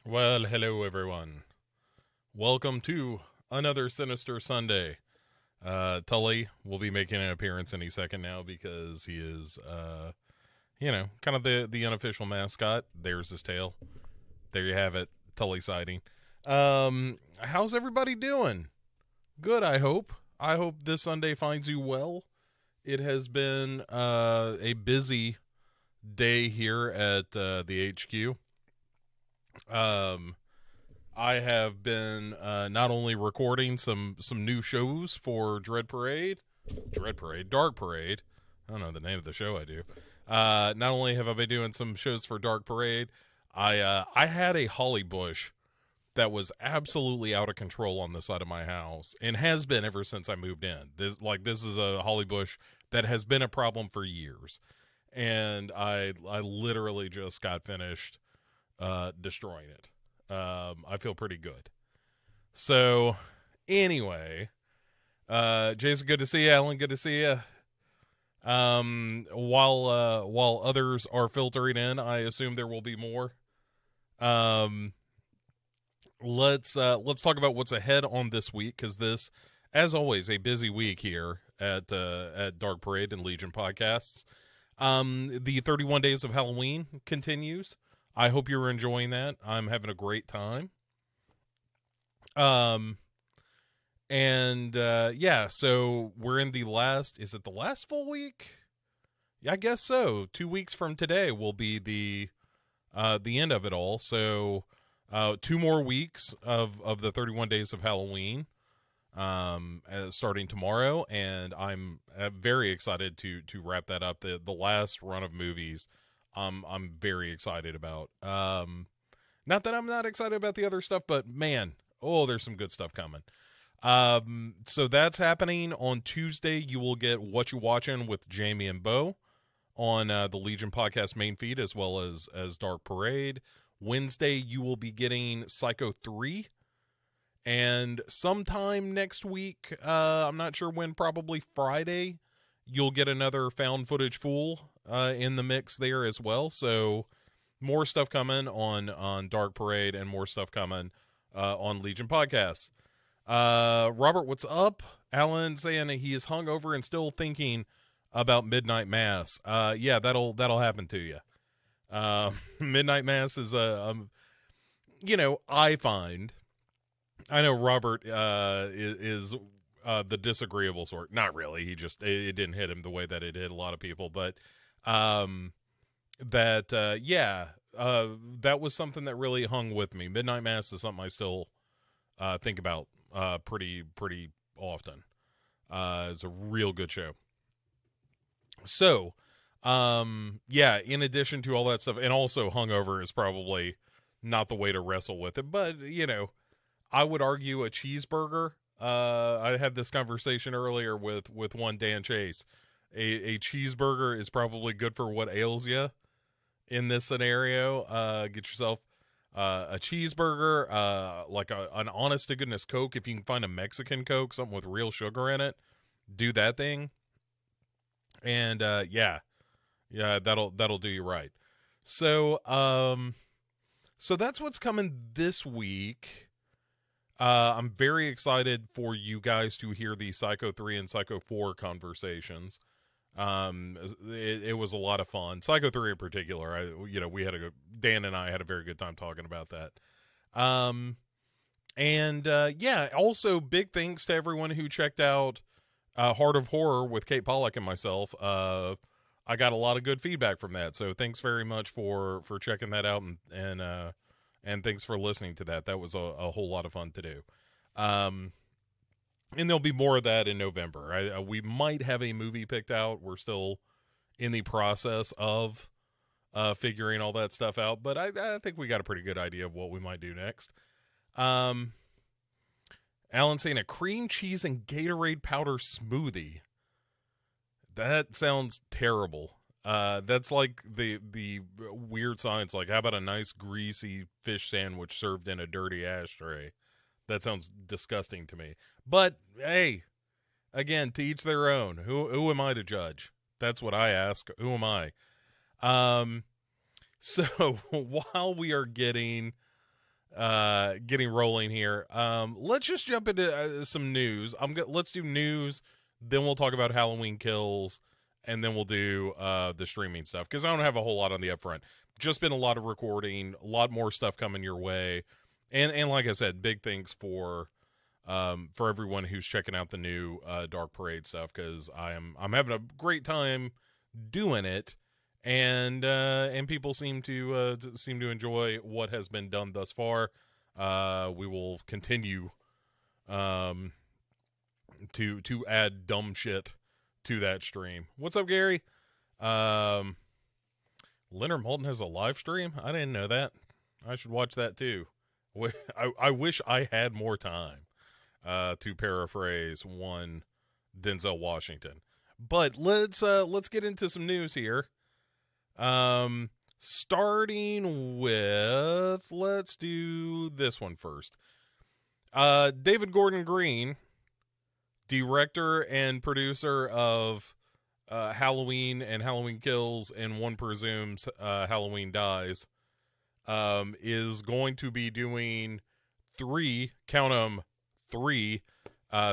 Well, hello everyone. Welcome to another Sinister Sunday. Tully will be making an appearance any second now because he is, kind of the unofficial mascot. There's his tail. There you have it, Tully sighting. How's everybody doing? Good, I hope. I hope this Sunday finds you well. It has been a busy day here at the HQ. Um, I have been not only recording some new shows for Dark Parade. I don't know the name of the show I do. Not only have I been doing some shows for Dark Parade, I had a holly bush that was absolutely out of control on the side of my house and has been ever since I moved in. This is a holly bush that has been a problem for years, and I literally just got finished destroying it. I feel pretty good. So, anyway, Jason, good to see you. Alan, good to see you. While others are filtering in, I assume there will be more. Um, let's talk about what's ahead on this week because this, as always, a busy week here at Dark Parade and Legion podcasts. The 31 Days of Halloween continues. I hope you're enjoying that. I'm having a great time. Um, and so we're in the last, is it the last full week? Yeah, I guess so. 2 weeks from today will be the end of it all. So, 2 more weeks of the 31 Days of Halloween, starting tomorrow. And I'm very excited to wrap that up. The last run of movies I'm very excited about. Not that I'm not excited about the other stuff, but man, there's some good stuff coming. So that's happening on Tuesday. You will get What You Watching with Jamie and Bo on the Legion podcast main feed, as well as Dark Parade. Wednesday, you will be getting Psycho 3. And sometime next week, I'm not sure when, probably Friday, you'll get another found footage Fool in the mix there as well. So more stuff coming on Dark Parade and more stuff coming on Legion Podcasts. Robert, what's up? Alan saying he is hungover and still thinking about Midnight Mass. Yeah, that'll happen to you. Midnight Mass is I know Robert is the disagreeable sort. Not really. It didn't hit him the way that it hit a lot of people, but that was something that really hung with me. Midnight Mass is something I still think about pretty often. It's a real good show. So, in addition to all that stuff, and also hungover is probably not the way to wrestle with it, but I would argue a cheeseburger. I had this conversation earlier with one Dan Chase. A cheeseburger is probably good for what ails you in this scenario. Get yourself a cheeseburger, like an honest to goodness Coke. If you can find a Mexican Coke, something with real sugar in it, do that thing. And that'll do you right. So so that's what's coming this week. I'm very excited for you guys to hear the Psycho 3 and Psycho 4 conversations. It was a lot of fun. Psycho 3 in particular, Dan and I had a very good time talking about that. Also big thanks to everyone who checked out Heart of Horror with Kate Pollack and myself. I got a lot of good feedback from that. So thanks very much for checking that out and thanks for listening to that. That was a whole lot of fun to do. And there'll be more of that in November. We might have a movie picked out. We're still in the process of figuring all that stuff out, but I think we got a pretty good idea of what we might do next. Alan saying a cream cheese and Gatorade powder smoothie. That sounds terrible. That's like the weird science. Like, how about a nice greasy fish sandwich served in a dirty ashtray? That sounds disgusting to me. But hey, again, to each their own. Who am I to judge? That's what I ask. Who am I? So while we are getting getting rolling here. Let's just jump into some news. Let's do news, then we'll talk about Halloween Kills, and then we'll do the streaming stuff, because I don't have a whole lot on the upfront. Just been a lot of recording, a lot more stuff coming your way, and like I said, big thanks for everyone who's checking out the new Dark Parade stuff, because I'm having a great time doing it. And people seem to enjoy what has been done thus far. We will continue to add dumb shit to that stream. What's up, Gary? Leonard Maltin has a live stream? I didn't know that. I should watch that too. I wish I had more time, to paraphrase one Denzel Washington. But let's get into some news here. Starting with, let's do this one first. David Gordon Green, director and producer of Halloween and Halloween Kills and One Presumes Halloween Dies, is going to be doing three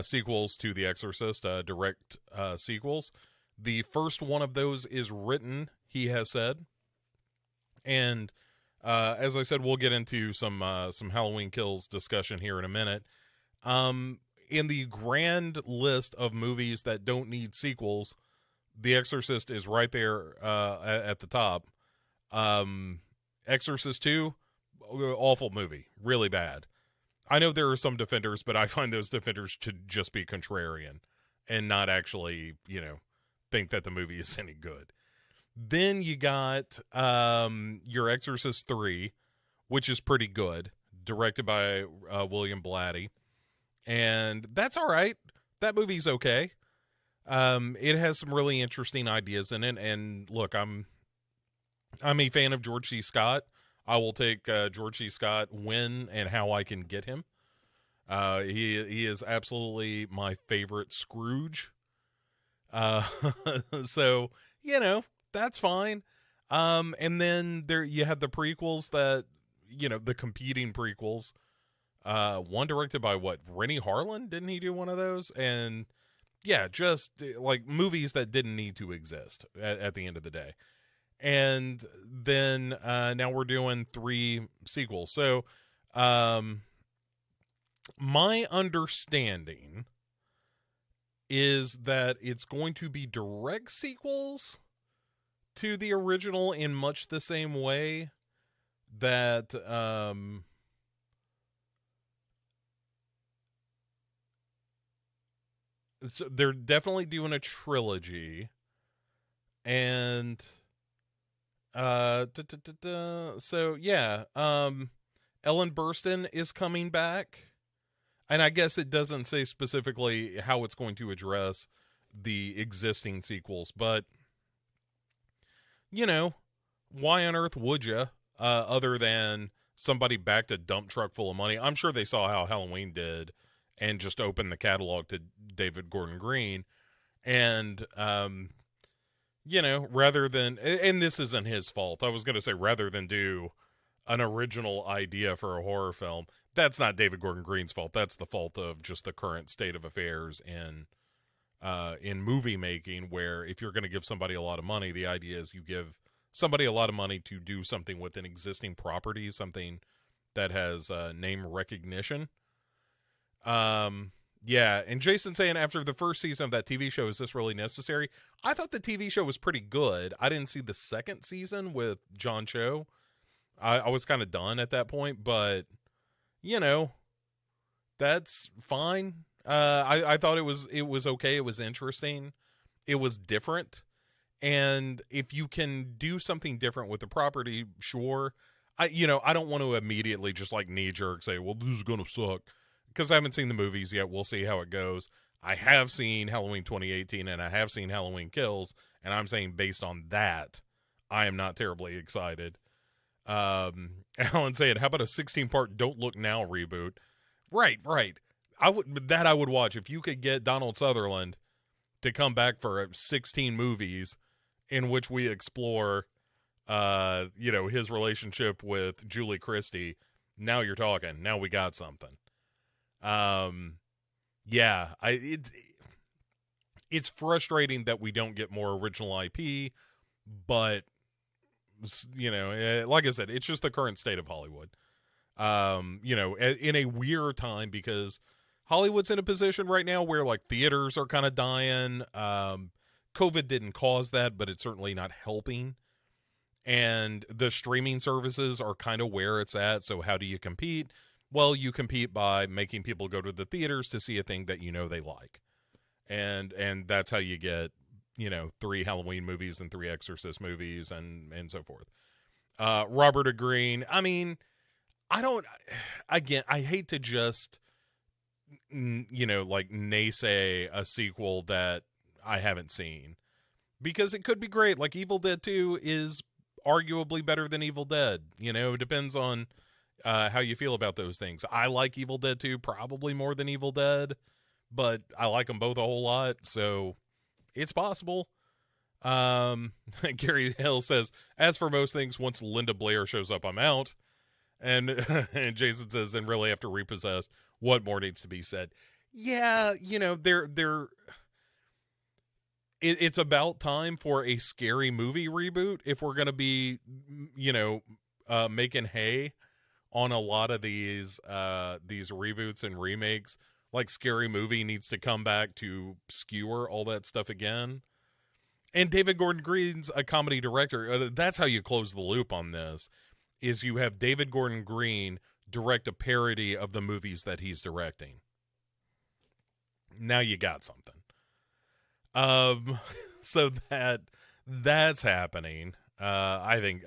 sequels to The Exorcist, direct sequels. The first one of those is written, he has said, and as I said, we'll get into some Halloween Kills discussion here in a minute. In the grand list of movies that don't need sequels, The Exorcist is right there at the top. Exorcist 2, awful movie, really bad. I know there are some defenders, but I find those defenders to just be contrarian and not actually, think that the movie is any good. Then you got your Exorcist 3, which is pretty good, directed by William Blatty. And that's all right. That movie's okay. It has some really interesting ideas in it. And look, I'm a fan of George C. Scott. I will take George C. Scott when and how I can get him. He is absolutely my favorite Scrooge. So, that's fine. And then there you have the prequels that, the competing prequels. One directed by Rennie Harlan? Didn't he do one of those? And yeah, just like movies that didn't need to exist at the end of the day. And then now we're doing 3 sequels. So my understanding is that it's going to be direct sequels to the original in much the same way that so they're definitely doing a trilogy. And so yeah, Ellen Burstyn is coming back. And I guess it doesn't say specifically how it's going to address the existing sequels, but why on earth would you, other than somebody backed a dump truck full of money? I'm sure they saw how Halloween did and just opened the catalog to David Gordon Green. And, rather than, and this isn't his fault. I was going to say, rather than do an original idea for a horror film, that's not David Gordon Green's fault. That's the fault of just the current state of affairs in movie making, where if you're going to give somebody a lot of money, the idea is you give somebody a lot of money to do something with an existing property, something that has name recognition. Yeah, and Jason saying after the first season of that TV show, is this really necessary? I thought the TV show was pretty good. I didn't see the second season with John Cho. I was kind of done at that point, but that's fine. I thought it was okay. It was interesting. It was different. And if you can do something different with the property, sure. I don't want to immediately just like knee jerk say, well, this is going to suck, because I haven't seen the movies yet. We'll see how it goes. I have seen Halloween 2018 and I have seen Halloween Kills, and I'm saying based on that, I am not terribly excited. Alan saying, how about a 16-part Don't Look Now reboot? Right. I would watch. If you could get Donald Sutherland to come back for 16 movies in which we explore, his relationship with Julie Christie, Now you're talking. Now we got something. Yeah, it's frustrating that we don't get more original IP, but like I said, it's just the current state of Hollywood. In a weird time, because Hollywood's in a position right now where like theaters are kind of dying. COVID didn't cause that, but it's certainly not helping. And the streaming services are kind of where it's at. So how do you compete? Well, you compete by making people go to the theaters to see a thing that they like. And that's how you get, 3 Halloween movies and 3 Exorcist movies and so forth. Robert E. Greene, I mean, I hate to just, naysay a sequel that I haven't seen, because it could be great. Like Evil Dead 2 is arguably better than Evil Dead. It depends on how you feel about those things. I like Evil Dead 2 probably more than Evil Dead, but I like them both a whole lot, so it's possible. Gary Hill says, as for most things, once Linda Blair shows up, I'm out. And, and Jason says, and really after Repossessed, what more needs to be said? Yeah, it's about time for a scary movie reboot if we're going to be, making hay on a lot of these reboots and remakes. Like Scary Movie needs to come back to skewer all that stuff again. And David Gordon Green's a comedy director. That's how you close the loop on this, is you have David Gordon Green direct a parody of the movies that he's directing. Now you got something. So that's happening. I think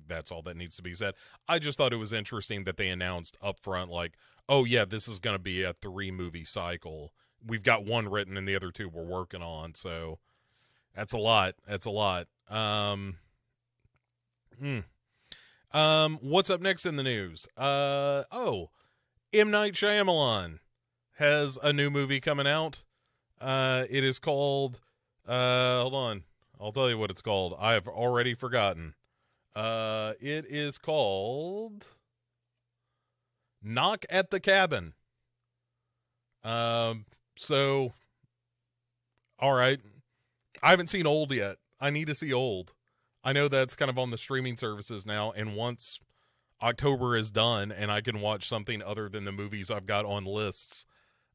that's all that needs to be said. I just thought it was interesting that they announced up front, like, oh yeah, this is going to be a 3-movie cycle. We've got 1 written and the other 2 we're working on. So that's a lot. What's up next in the news? M. Night Shyamalan has a new movie coming out. It is called, hold on, I'll tell you what it's called. I have already forgotten. It is called Knock at the Cabin. So, all right. I haven't seen Old yet. I need to see Old. I know that's kind of on the streaming services now, and once October is done and I can watch something other than the movies I've got on lists,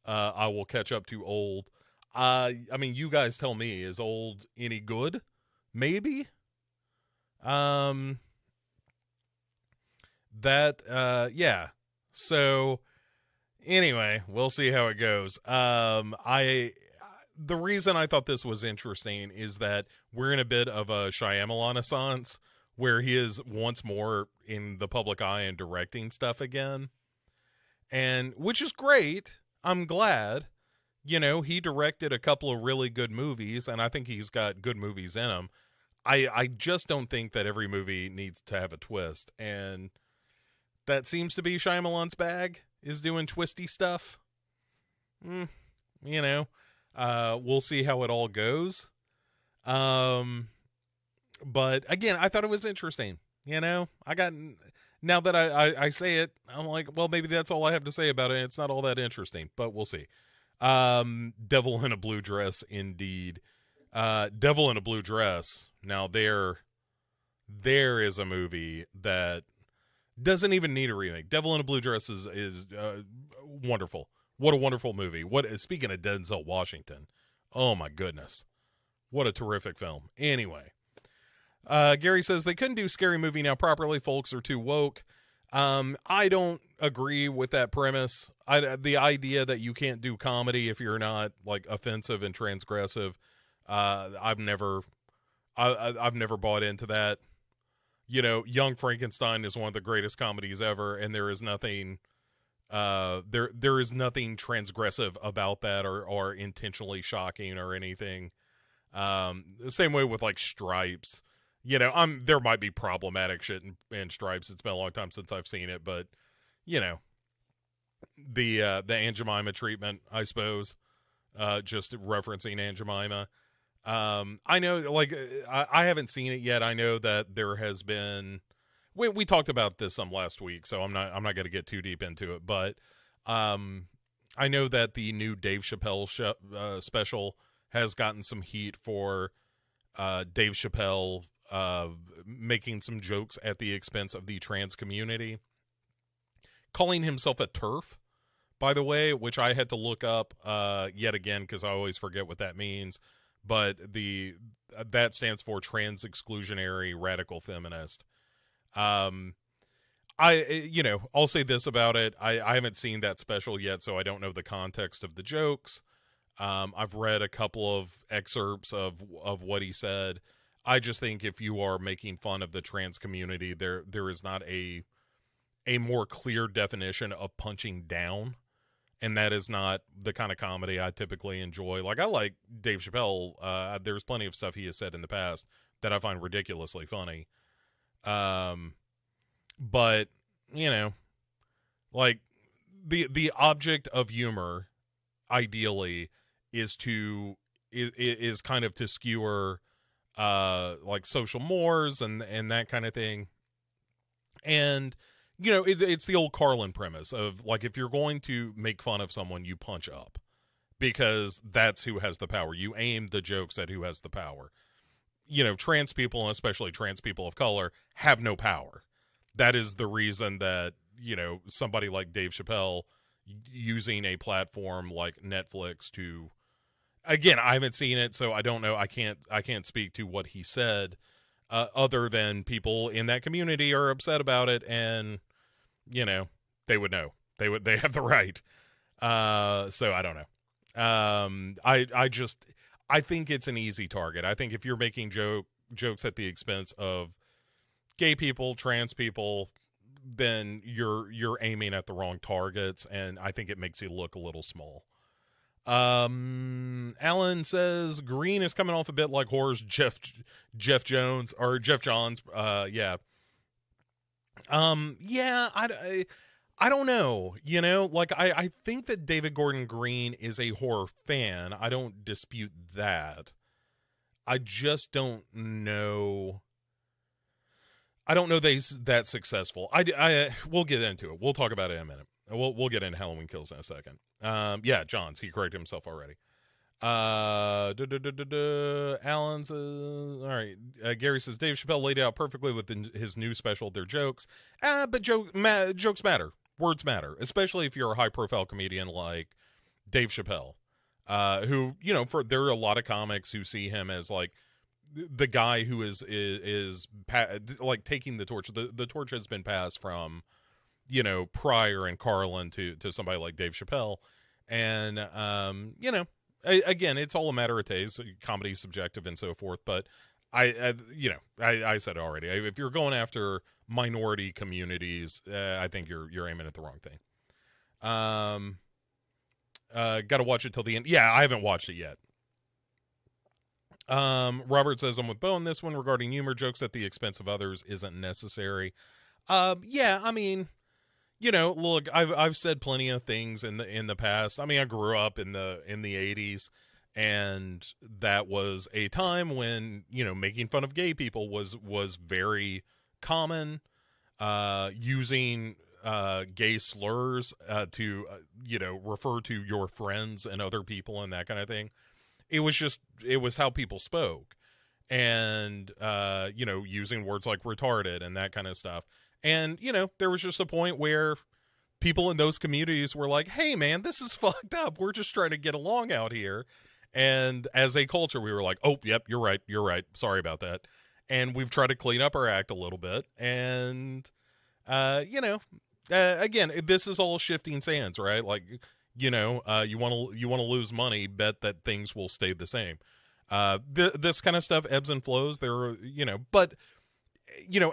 I will catch up to Old. I mean, you guys tell me, is Old any good? Maybe? Yeah. So, anyway, we'll see how it goes. The reason I thought this was interesting is that we're in a bit of a Shyamalan-assance, where he is once more in the public eye and directing stuff again. And, which is great. I'm glad. He directed a couple of really good movies, and I think he's got good movies in him. I just don't think that every movie needs to have a twist. And that seems to be Shyamalan's bag, is doing twisty stuff. We'll see how it all goes. But again, I thought it was interesting. Now that I say it, I'm like, well, maybe that's all I have to say about it. It's not all that interesting, but we'll see. Devil in a Blue Dress, indeed. Devil in a Blue Dress. Now there is a movie that doesn't even need a remake. Devil in a Blue Dress is wonderful. What a wonderful movie. Speaking of Denzel Washington, oh my goodness, what a terrific film. Anyway, Gary says they couldn't do Scary Movie now properly. Folks are too woke. I don't agree with that premise. The idea that you can't do comedy if you're not like offensive and transgressive. I've never bought into that. Young Frankenstein is one of the greatest comedies ever, and there is nothing. There is nothing transgressive about that or intentionally shocking or anything. The same way with like Stripes. There might be problematic shit in Stripes. It's been a long time since I've seen it, but the Aunt Jemima treatment, I suppose. Just referencing Aunt Jemima. I know, like, I haven't seen it yet. I know that there has been, we talked about this some last week, so I'm not going to get too deep into it, but I know that the new Dave Chappelle special has gotten some heat for Dave Chappelle making some jokes at the expense of the trans community, calling himself a TERF, by the way, which I had to look up yet again because I always forget what that means. But that stands for trans exclusionary radical feminist. I'll say this about it. I haven't seen that special yet, so I don't know the context of the jokes. I've read a couple of excerpts of what he said. I just think if you are making fun of the trans community, there is not a more clear definition of punching down. And that is not the kind of comedy I typically enjoy. Like, I like Dave Chappelle. There's plenty of stuff he has said in the past that I find ridiculously funny. But, like, the object of humor, ideally, is kind of to skewer, like, social mores and that kind of thing. And it's the old Carlin premise of, like, if you're going to make fun of someone, you punch up, because that's who has the power. You aim the jokes at who has the power. Trans people, and especially trans people of color, have no power. That is the reason that, somebody like Dave Chappelle using a platform like Netflix to, again, I haven't seen it, so I don't know. I can't speak to what he said, other than people in that community are upset about it, and they would know. They have the right. So I don't know. I think it's an easy target. I think if you're making jokes at the expense of gay people, trans people, then you're aiming at the wrong targets, and I think it makes you look a little small. Alan says Green is coming off a bit like horror's Jeff Jones or Jeff Johns. Yeah. I don't know. Like, I think that David Gordon Green is a horror fan. I don't dispute that. I just don't know. I don't know that successful. We'll get into it. We'll talk about it in a minute. We'll get into Halloween Kills in a second. Yeah, Johns, he corrected himself already. Alan says, all right. Gary says Dave Chappelle laid out perfectly with his new special. Their jokes, but jokes matter. Words matter, especially if you're a high profile comedian like Dave Chappelle, who there are a lot of comics who see him as like the guy who is like taking the torch. The torch has been passed from Pryor and Carlin to somebody like Dave Chappelle, and again, it's all a matter of taste. Comedy is subjective and so forth, but I said it already. If you're going after minority communities, I think you're aiming at the wrong thing. Got to watch it till the end. Yeah, I haven't watched it yet. Robert says, I'm with Bo on this one regarding humor. Jokes at the expense of others isn't necessary. Yeah, I mean, look, I've said plenty of things in the past. I mean, I grew up in the 80s, and that was a time when, making fun of gay people was very common. Using gay slurs to refer to your friends and other people and that kind of thing. It was how people spoke, and using words like retarded and that kind of stuff. And there was just a point where people in those communities were like, hey man, this is fucked up, we're just trying to get along out here. And as a culture, we were like, oh yep, you're right, sorry about that. And we've tried to clean up our act a little bit. And again, this is all shifting sands, right? Like, you want to lose money, bet that things will stay the same. This kind of stuff ebbs and flows. But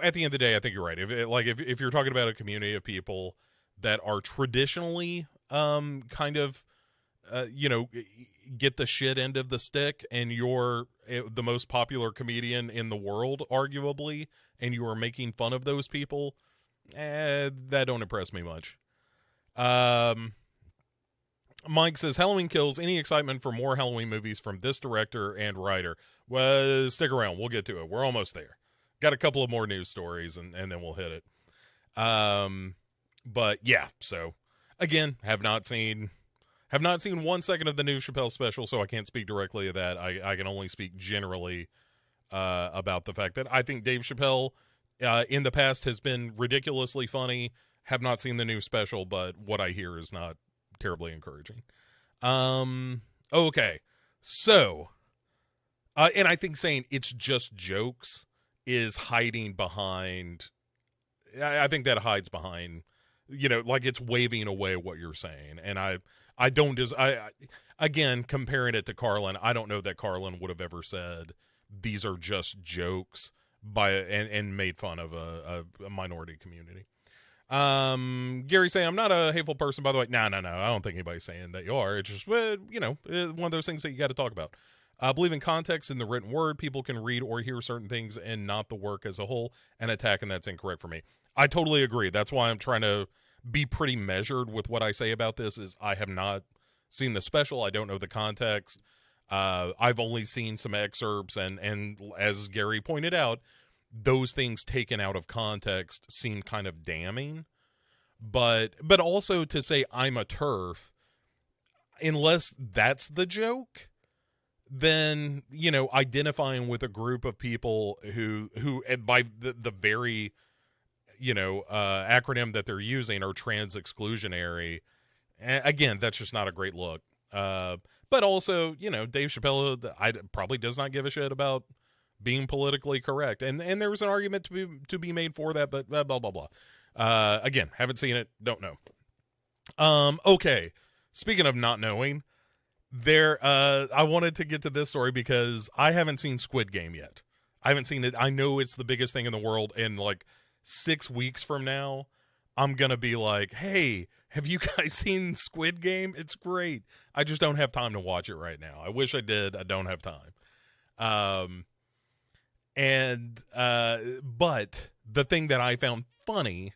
at the end of the day, I think you're right. If you're talking about a community of people that are traditionally kind of get the shit end of the stick, and you're the most popular comedian in the world, arguably, and you are making fun of those people, that don't impress me much. Mike says, Halloween Kills, any excitement for more Halloween movies from this director and writer? Well, stick around. We'll get to it. We're almost there. got a couple of more news stories, and then we'll hit it. But yeah, so again, have not seen 1 second of the new Chappelle special, so I can't speak directly to that. I can only speak generally about the fact that I think Dave Chappelle in the past has been ridiculously funny. Have not seen the new special, but what I hear is not terribly encouraging. Okay, so and I think saying it's just jokes is hiding behind. I think that hides behind, like it's waving away what you're saying, and I don't again, comparing it to Carlin, I don't know that Carlin would have ever said these are just jokes and made fun of a minority community. Gary saying, I'm not a hateful person, by the way. No, I don't think anybody's saying that you are. It's just, one of those things that you got to talk about. Believe in context in the written word. People can read or hear certain things and not the work as a whole, and attack, and that's incorrect for me. I totally agree. That's why I'm trying to be pretty measured with what I say about this. Is I have not seen the special. I don't know the context. I've only seen some excerpts, and as Gary pointed out, those things taken out of context seem kind of damning. But also to say I'm a TERF, unless that's the joke, then, identifying with a group of people who by the very, acronym that they're using are trans exclusionary. Again, that's just not a great look. But also, Dave Chappelle probably does not give a shit about being politically correct. And there was an argument to be made for that, but blah, blah, blah. Again, haven't seen it. Don't know. Okay. Speaking of not knowing, I wanted to get to this story because I haven't seen Squid Game yet. I haven't seen it. I know it's the biggest thing in the world, and like 6 weeks from now, I'm going to be like, hey, have you guys seen Squid Game? It's great. I just don't have time to watch it right now. I wish I did. I don't have time. But the thing that I found funny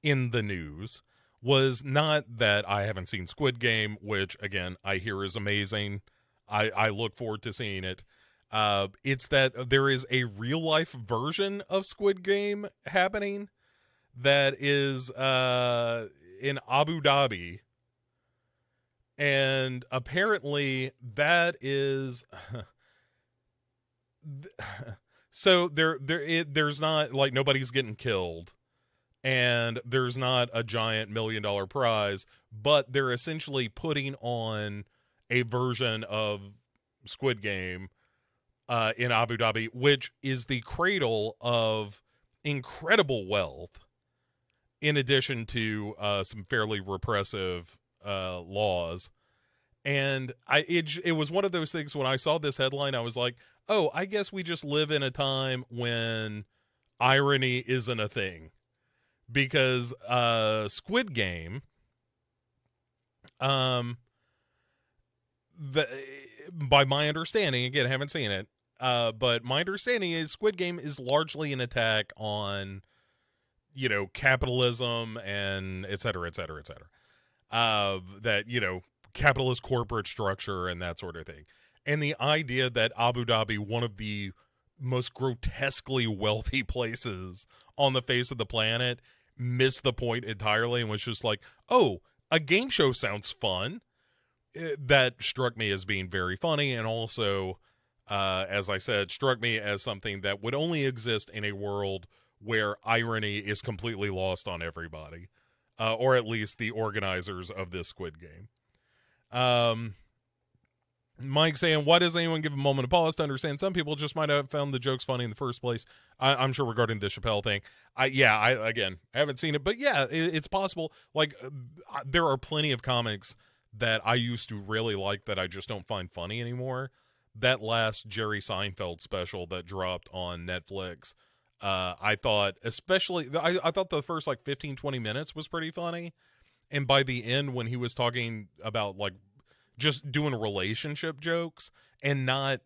in the news was not that I haven't seen Squid Game, which, again, I hear is amazing. I look forward to seeing it. It's that there is a real-life version of Squid Game happening that is in Abu Dhabi. And apparently that is... So there's not, like, nobody's getting killed. And there's not a giant $1 million prize, but they're essentially putting on a version of Squid Game in Abu Dhabi, which is the cradle of incredible wealth, in addition to some fairly repressive laws. And it was one of those things when I saw this headline, I was like, oh, I guess we just live in a time when irony isn't a thing. Because Squid Game, by my understanding, again, I haven't seen it, but my understanding is Squid Game is largely an attack on, capitalism and et cetera, et cetera, et cetera. That, capitalist corporate structure and that sort of thing. And the idea that Abu Dhabi, one of the most grotesquely wealthy places on the face of the planet, missed the point entirely and was just like, oh, a game show sounds fun. That struck me as being very funny, and also, as I said, struck me as something that would only exist in a world where irony is completely lost on everybody, or at least the organizers of this Squid Game. Mike saying, why does anyone give a moment of pause to understand some people just might have found the jokes funny in the first place? I'm sure regarding the Chappelle thing. I haven't seen it, but yeah, it's possible. Like, there are plenty of comics that I used to really like that I just don't find funny anymore. That last Jerry Seinfeld special that dropped on Netflix, I thought, especially, I thought the first like 15, 20 minutes was pretty funny. And by the end, when he was talking about like just doing relationship jokes and not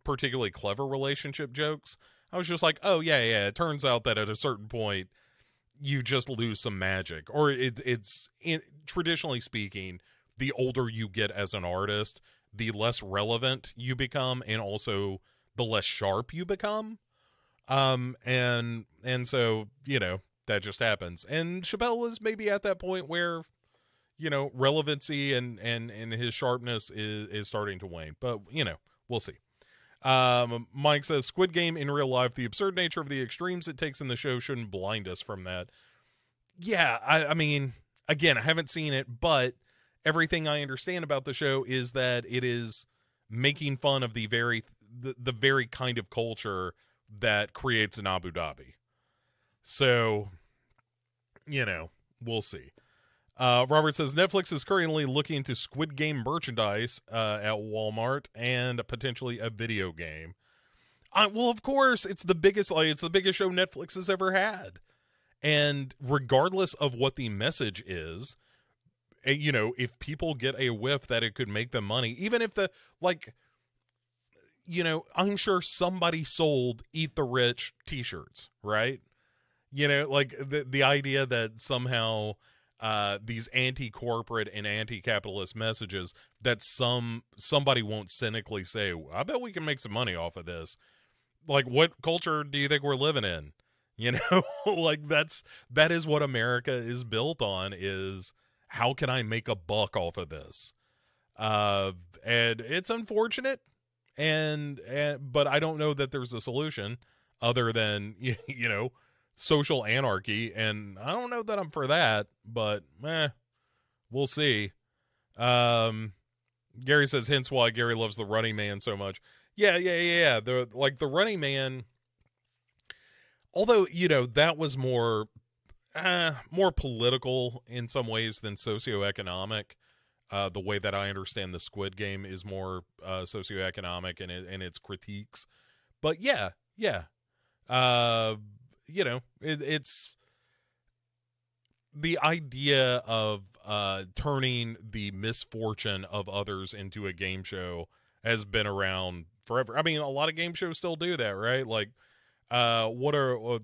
particularly clever relationship jokes, I was just like, oh yeah, it turns out that at a certain point you just lose some magic, or traditionally speaking, the older you get as an artist, the less relevant you become, and also the less sharp you become. And so, that just happens. And Chappelle is maybe at that point where, relevancy and his sharpness is starting to wane. But, we'll see. Mike says, Squid Game in real life, the absurd nature of the extremes it takes in the show shouldn't blind us from that. Yeah, I mean, again, I haven't seen it, but everything I understand about the show is that it is making fun of the very kind of culture that creates an Abu Dhabi. So, we'll see. Robert says Netflix is currently looking into Squid Game merchandise at Walmart and potentially a video game. Well, of course, it's the biggest show Netflix has ever had. And regardless of what the message is, if people get a whiff that it could make them money, even if I'm sure somebody sold Eat the Rich t-shirts, right? The idea that somehow these anti-corporate and anti-capitalist messages that somebody won't cynically say, I bet we can make some money off of this. Like, what culture do you think we're living in? That is what America is built on, is how can I make a buck off of this? And it's unfortunate, but I don't know that there's a solution other than, social anarchy, and I don't know that I'm for that, but we'll see. Gary says, hence why Gary loves The Running Man so much. Yeah. The Running Man, although, that was more political in some ways than socioeconomic. The way that I understand the Squid Game is more socioeconomic and its critiques. But yeah. It's the idea of turning the misfortune of others into a game show has been around forever. I mean, a lot of game shows still do that, right? Like, what are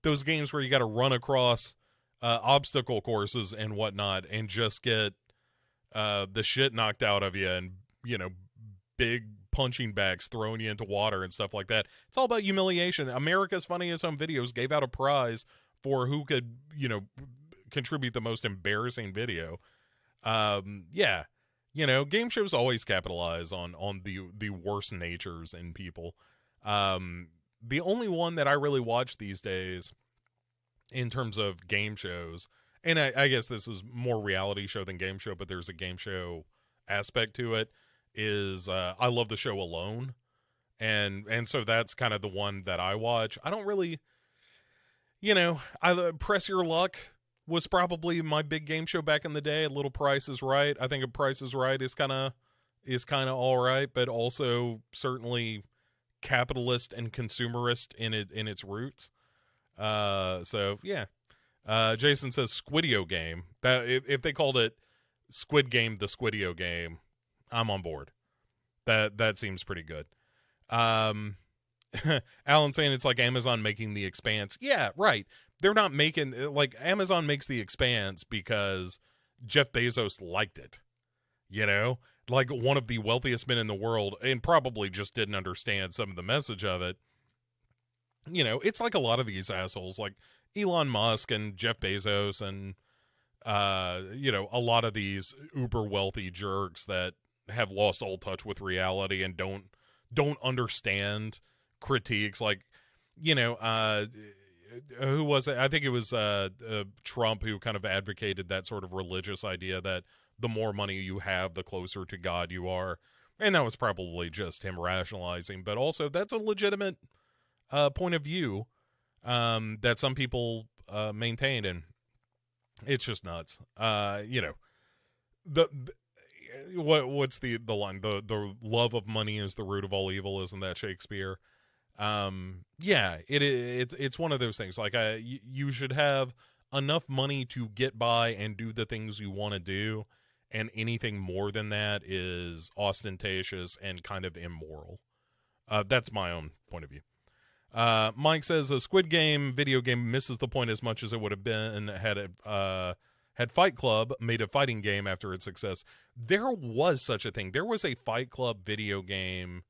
those games where you got to run across obstacle courses and whatnot and just get the shit knocked out of you, and big punching bags throwing you into water and stuff like that. It's all about humiliation. America's Funniest Home Videos gave out a prize for who could contribute the most embarrassing video. Game shows always capitalize on the worst natures in people. The only one that I really watch these days in terms of game shows, and I guess this is more reality show than game show, but there's a game show aspect to it, is I love the show Alone. And so that's kind of the one that I watch. I don't really, Press Your Luck was probably my big game show back in the day. A little Price is Right. I think a Price is Right is kind of all right, but also certainly capitalist and consumerist in its roots. So yeah. Jason says Squidio Game. That if they called it Squid Game, the Squidio Game, I'm on board. That seems pretty good. Alan saying it's like Amazon making The Expanse. Yeah, right. They're not making, like, Amazon makes The Expanse because Jeff Bezos liked it. Like one of the wealthiest men in the world, and probably just didn't understand some of the message of it. It's like a lot of these assholes, like Elon Musk and Jeff Bezos and, a lot of these uber wealthy jerks that have lost all touch with reality and don't understand critiques. Like, who was it? I think it was Trump who kind of advocated that sort of religious idea that the more money you have, the closer to God you are. And that was probably just him rationalizing, but also that's a legitimate point of view that some people maintain, and it's just nuts. What's the line? The love of money is the root of all evil. Isn't that Shakespeare? It's one of those things. Like, you should have enough money to get by and do the things you want to do, and anything more than that is ostentatious and kind of immoral. That's my own point of view. Mike says a Squid Game video game misses the point as much as it would have been had Fight Club made a fighting game after its success. There was such a thing. There was a Fight Club video game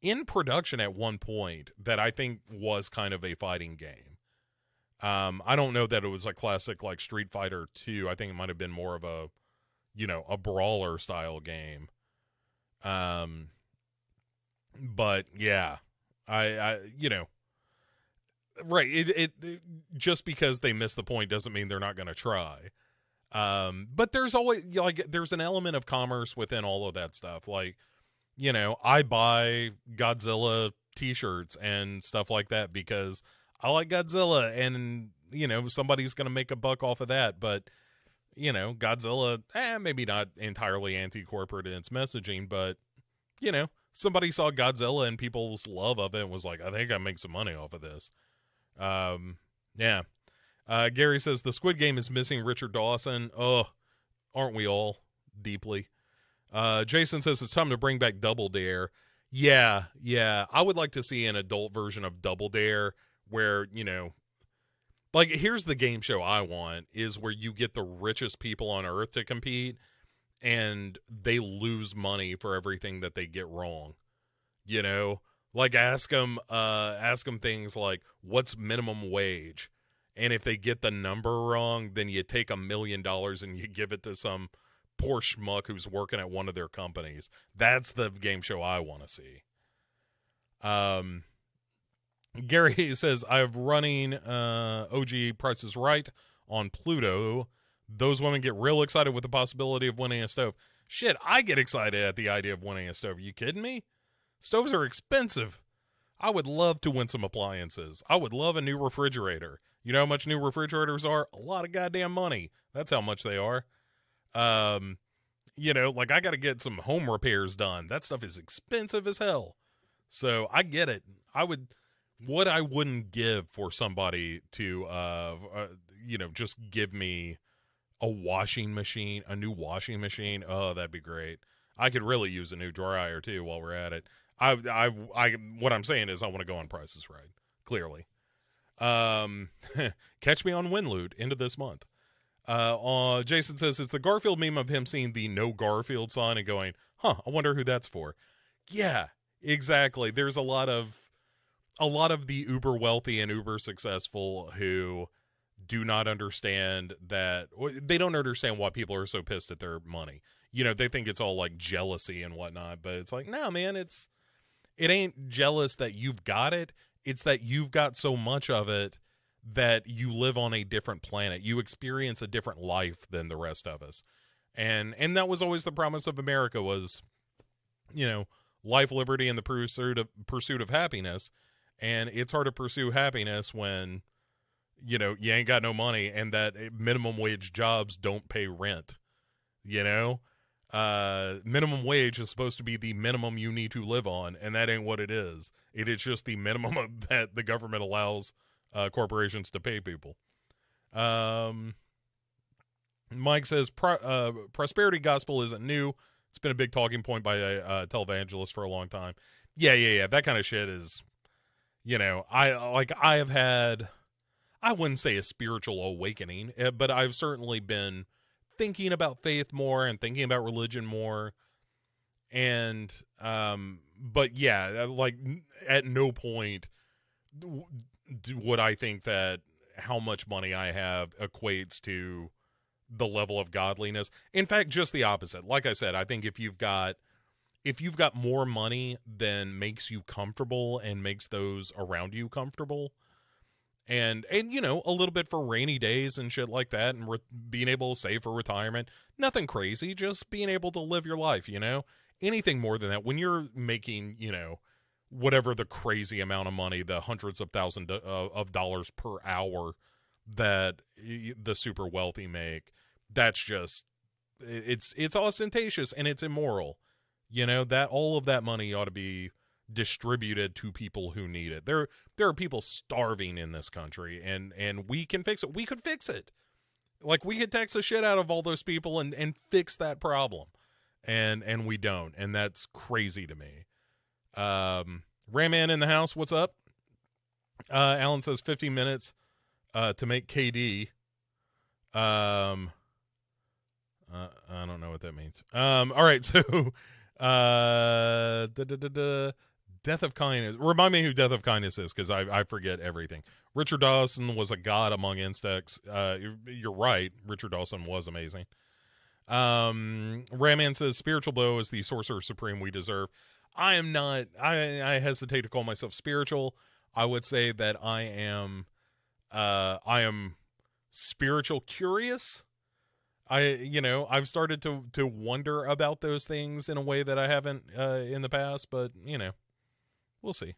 in production at one point that I think was kind of a fighting game. I don't know that it was a classic like Street Fighter 2. I think it might have been more of a, a brawler style game. But yeah, I right. It just because they missed the point doesn't mean they're not going to try. But there's always there's an element of commerce within all of that stuff. Like, I buy Godzilla t-shirts and stuff like that because I like Godzilla, and somebody's going to make a buck off of that. But Godzilla, maybe not entirely anti-corporate in its messaging, but somebody saw Godzilla and people's love of it and was like, I think I make some money off of this. Yeah. Gary says the Squid Game is missing Richard Dawson. Oh, aren't we all deeply? Jason says it's time to bring back Double Dare. Yeah. I would like to see an adult version of Double Dare where, like, here's the game show I want, is where you get the richest people on earth to compete and they lose money for everything that they get wrong. Like ask them things like, what's minimum wage? And if they get the number wrong, then you take $1 million and you give it to some poor schmuck who's working at one of their companies. That's the game show I want to see. Gary says, I'm running OG Price is Right on Pluto. Those women get real excited with the possibility of winning a stove. Shit, I get excited at the idea of winning a stove. Are you kidding me? Stoves are expensive. I would love to win some appliances. I would love a new refrigerator. You know how much new refrigerators are? A lot of goddamn money. That's how much they are. Like I got to get some home repairs done. That stuff is expensive as hell. So I get it. What I wouldn't give for somebody to, just give me a washing machine, a new washing machine. Oh, that'd be great. I could really use a new dryer too while we're at it. What I'm saying is I want to go on Price is Right. Clearly. Catch me on Winloot end of this month. Jason says it's the Garfield meme of him seeing the no Garfield sign and going, I wonder who that's for. Yeah, exactly. There's a lot of the uber wealthy and uber successful who do not understand that, or they don't understand why people are so pissed at their money. They think it's all like jealousy and whatnot, but it's like, no, man, it ain't jealous that you've got it. It's that you've got so much of it that you live on a different planet. You experience a different life than the rest of us. And that was always the promise of America was, life, liberty, and the pursuit of happiness. And it's hard to pursue happiness when, you ain't got no money and that minimum wage jobs don't pay rent. Minimum wage is supposed to be the minimum you need to live on, and that ain't what it is. It is just the minimum that the government allows corporations to pay people. Mike says prosperity gospel isn't new. It's been a big talking point by televangelists for a long time. Yeah. That kind of shit is, I have had, I wouldn't say a spiritual awakening, but I've certainly been thinking about faith more and thinking about religion more. And, but yeah, like at no point would I think that how much money I have equates to the level of godliness. In fact, just the opposite. Like I said, I think if you've got more money than makes you comfortable and makes those around you comfortable, and a little bit for rainy days and shit like that, and being able to save for retirement, nothing crazy, just being able to live your life, anything more than that. When you're making, whatever the crazy amount of money, the hundreds of thousands of dollars per hour that the super wealthy make, that's just, it's ostentatious and it's immoral. That all of that money ought to be distributed to people who need it. There are people starving in this country, and we can fix it. We could fix it. Like, we could tax the shit out of all those people and fix that problem. And we don't. And that's crazy to me. Rayman in the house, what's up? Alan says 50 minutes to make KD. I don't know what that means. All right, so Death of Kindness. Remind me who Death of Kindness is, because I forget everything. Richard Dawson was a god among insects. You're right. Richard Dawson was amazing. Rayman says, spiritual blow is the sorcerer supreme we deserve. I am not. I hesitate to call myself spiritual. I would say that I am spiritual curious. I've started to wonder about those things in a way that I haven't in the past, but we'll see.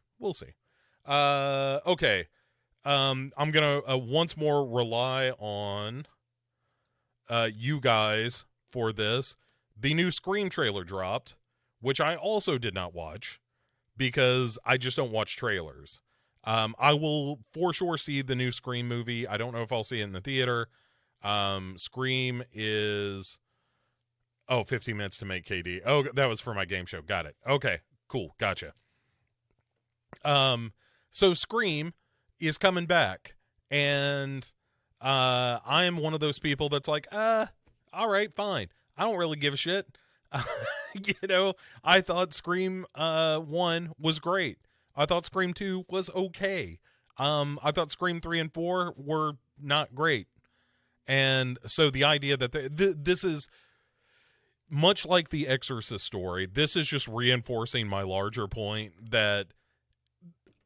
Okay. I'm gonna once more rely on you guys for this. The new Scream trailer dropped, which I also did not watch because I just don't watch trailers. I will for sure see the new Scream movie. I don't know if I'll see it in the theater. Scream is 15 minutes to make KD. Oh, that was for my game show. Got it. Okay, cool. Gotcha. So Scream is coming back, and I am one of those people that's like, all right, fine. I don't really give a shit. I thought Scream 1 was great. I thought Scream 2 was okay. I thought Scream 3 and 4 were not great. And so the idea that this is much like the Exorcist story, this is just reinforcing my larger point that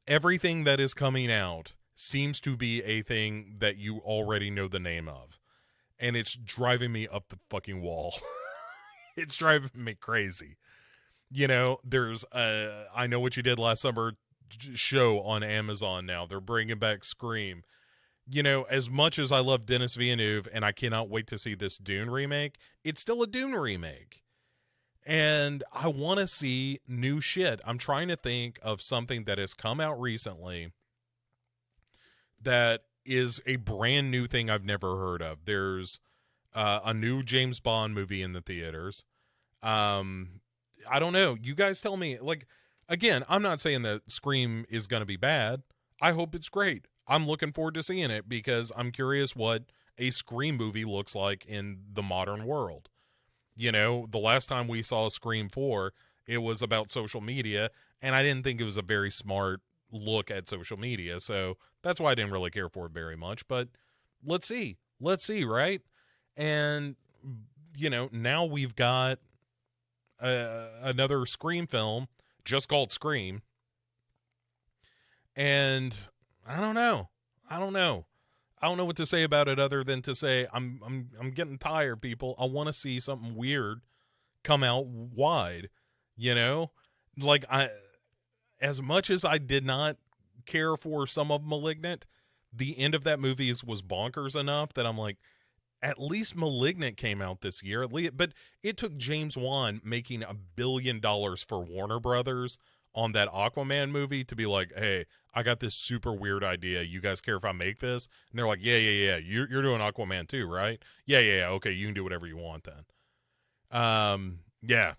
everything that is coming out seems to be a thing that you already know the name of. And it's driving me up the fucking wall. It's driving me crazy. There's I Know What You Did Last Summer show on Amazon now. They're bringing back Scream. As much as I love Denis Villeneuve and I cannot wait to see this Dune remake, it's still a Dune remake. And I want to see new shit. I'm trying to think of something that has come out recently that is a brand new thing I've never heard of. There's a new James Bond movie in the theaters. I don't know. You guys tell me. Again, I'm not saying that Scream is going to be bad. I hope it's great. I'm looking forward to seeing it because I'm curious what a Scream movie looks like in the modern world. The last time we saw Scream 4, it was about social media, and I didn't think it was a very smart look at social media, so that's why I didn't really care for it very much, but let's see, right? And, now we've got another Scream film just called Scream, and I don't know what to say about it other than to say I'm getting tired, people. I want to see something weird come out wide, as much as I did not care for some of Malignant, the end of that movie was bonkers enough that I'm like, at least Malignant came out this year, but it took James Wan making $1 billion for Warner Brothers on that Aquaman movie to be like, hey, I got this super weird idea. You guys care if I make this? And they're like, yeah. You're doing Aquaman too, right? Yeah. Okay, you can do whatever you want then. Yeah.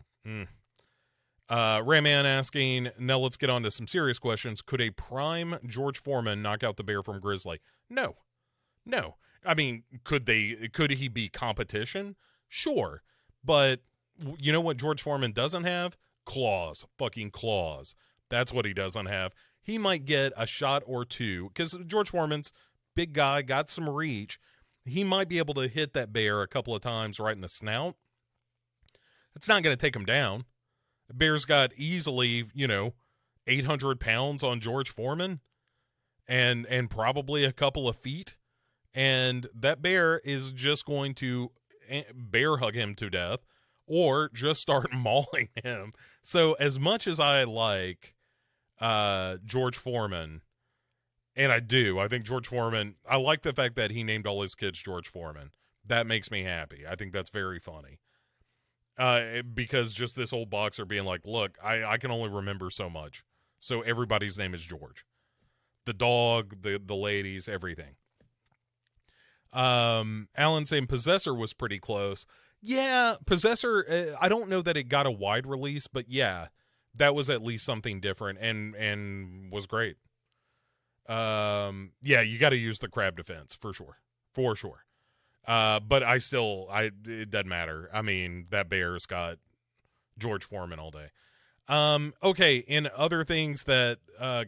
Rayman asking, now let's get on to some serious questions. Could a prime George Foreman knock out the bear from Grizzly? No. I mean, could he be competition? Sure. But you know what George Foreman doesn't have? Claws. Fucking claws. That's what he doesn't have. He might get a shot or two, because George Foreman's big guy, got some reach. He might be able to hit that bear a couple of times right in the snout. It's not going to take him down. The bear's got easily, 800 pounds on George Foreman and probably a couple of feet. And that bear is just going to bear hug him to death or just start mauling him. So as much as I like George Foreman, and I think George Foreman, I like the fact that he named all his kids George Foreman. That makes me happy. I think that's very funny. Because just this old boxer being like, look, I can only remember so much. So everybody's name is George. The dog, the ladies, everything. Alan saying Possessor was pretty close. Yeah, Possessor, I don't know that it got a wide release, but yeah, that was at least something different and was great. Yeah, you got to use the crab defense for sure. But it doesn't matter. I mean, that bear's got George Foreman all day. Okay, in other things that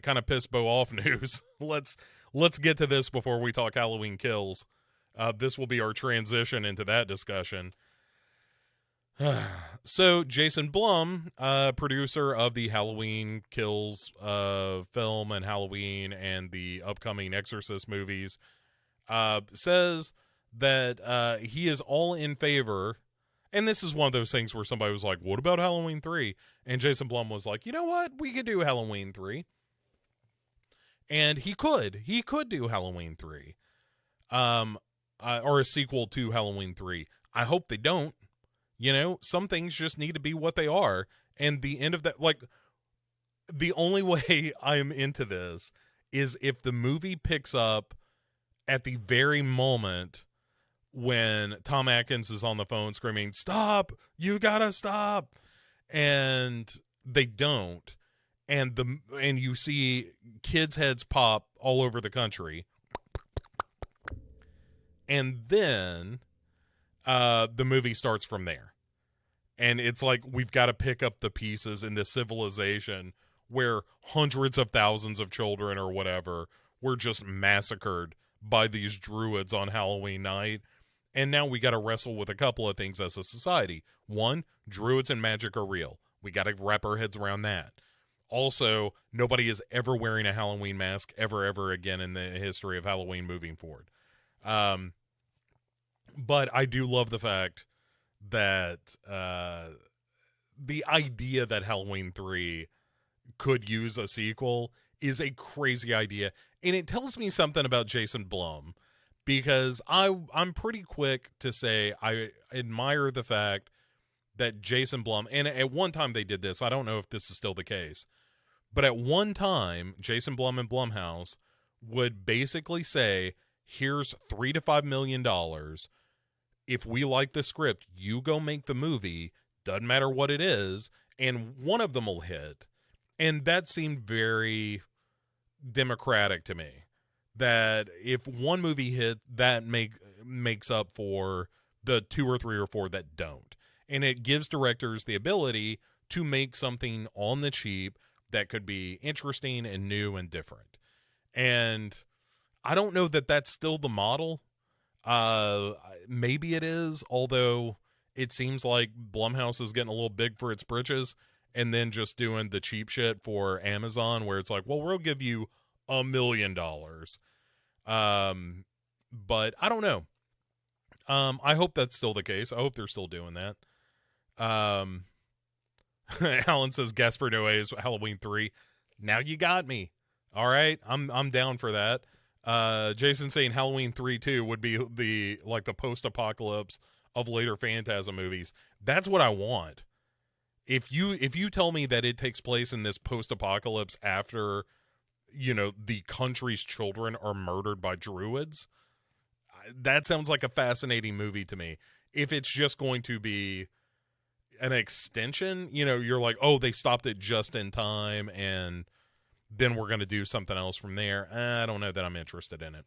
kind of piss Bo off news, let's get to this before we talk Halloween Kills. This will be our transition into that discussion. So Jason Blum, producer of the Halloween Kills film and Halloween and the upcoming Exorcist movies, says that he is all in favor. And this is one of those things where somebody was like, what about Halloween 3? And Jason Blum was like, you know what? We could do Halloween 3. And he could do Halloween 3. Or a sequel to Halloween 3. I hope they don't. You know, some things just need to be what they are. And the end of that, like, the only way I'm into this is if the movie picks up at the very moment when Tom Atkins is on the phone screaming, stop, you gotta stop. And they don't. And you see kids' heads pop all over the country. And then the movie starts from there. And it's like we've got to pick up the pieces in this civilization where hundreds of thousands of children or whatever were just massacred by these druids on Halloween night. And now we got to wrestle with a couple of things as a society. One, druids and magic are real. We got to wrap our heads around that. Also, nobody is ever wearing a Halloween mask ever again in the history of Halloween moving forward. But I do love the fact that the idea that Halloween 3 could use a sequel is a crazy idea. And it tells me something about Jason Blum, because I'm pretty quick to say I admire the fact that Jason Blum, and at one time they did this, I don't know if this is still the case, but at one time, Jason Blum and Blumhouse would basically say, here's $3 to $5 million. If we like the script, you go make the movie, doesn't matter what it is, and one of them will hit. And that seemed very democratic to me. That if one movie hit, that makes up for the 2 or 3 or 4 that don't. And it gives directors the ability to make something on the cheap that could be interesting and new and different. And I don't know that that's still the model. Maybe it is, although it seems like Blumhouse is getting a little big for its britches and then just doing the cheap shit for Amazon where it's like, well, we'll give you $1 million. But I don't know. I hope that's still the case. I hope they're still doing that. Alan says Gaspar Noé's Halloween 3. Now you got me. All right. I'm down for that. Jason saying Halloween 3 too would be the post-apocalypse of later Phantasm movies. That's what I want. If you tell me that it takes place in this post-apocalypse after, you know, the country's children are murdered by druids, that sounds like a fascinating movie to me. If it's just going to be an extension, you know, you're like, oh, they stopped it just in time and then we're going to do something else from there. I don't know that I'm interested in it.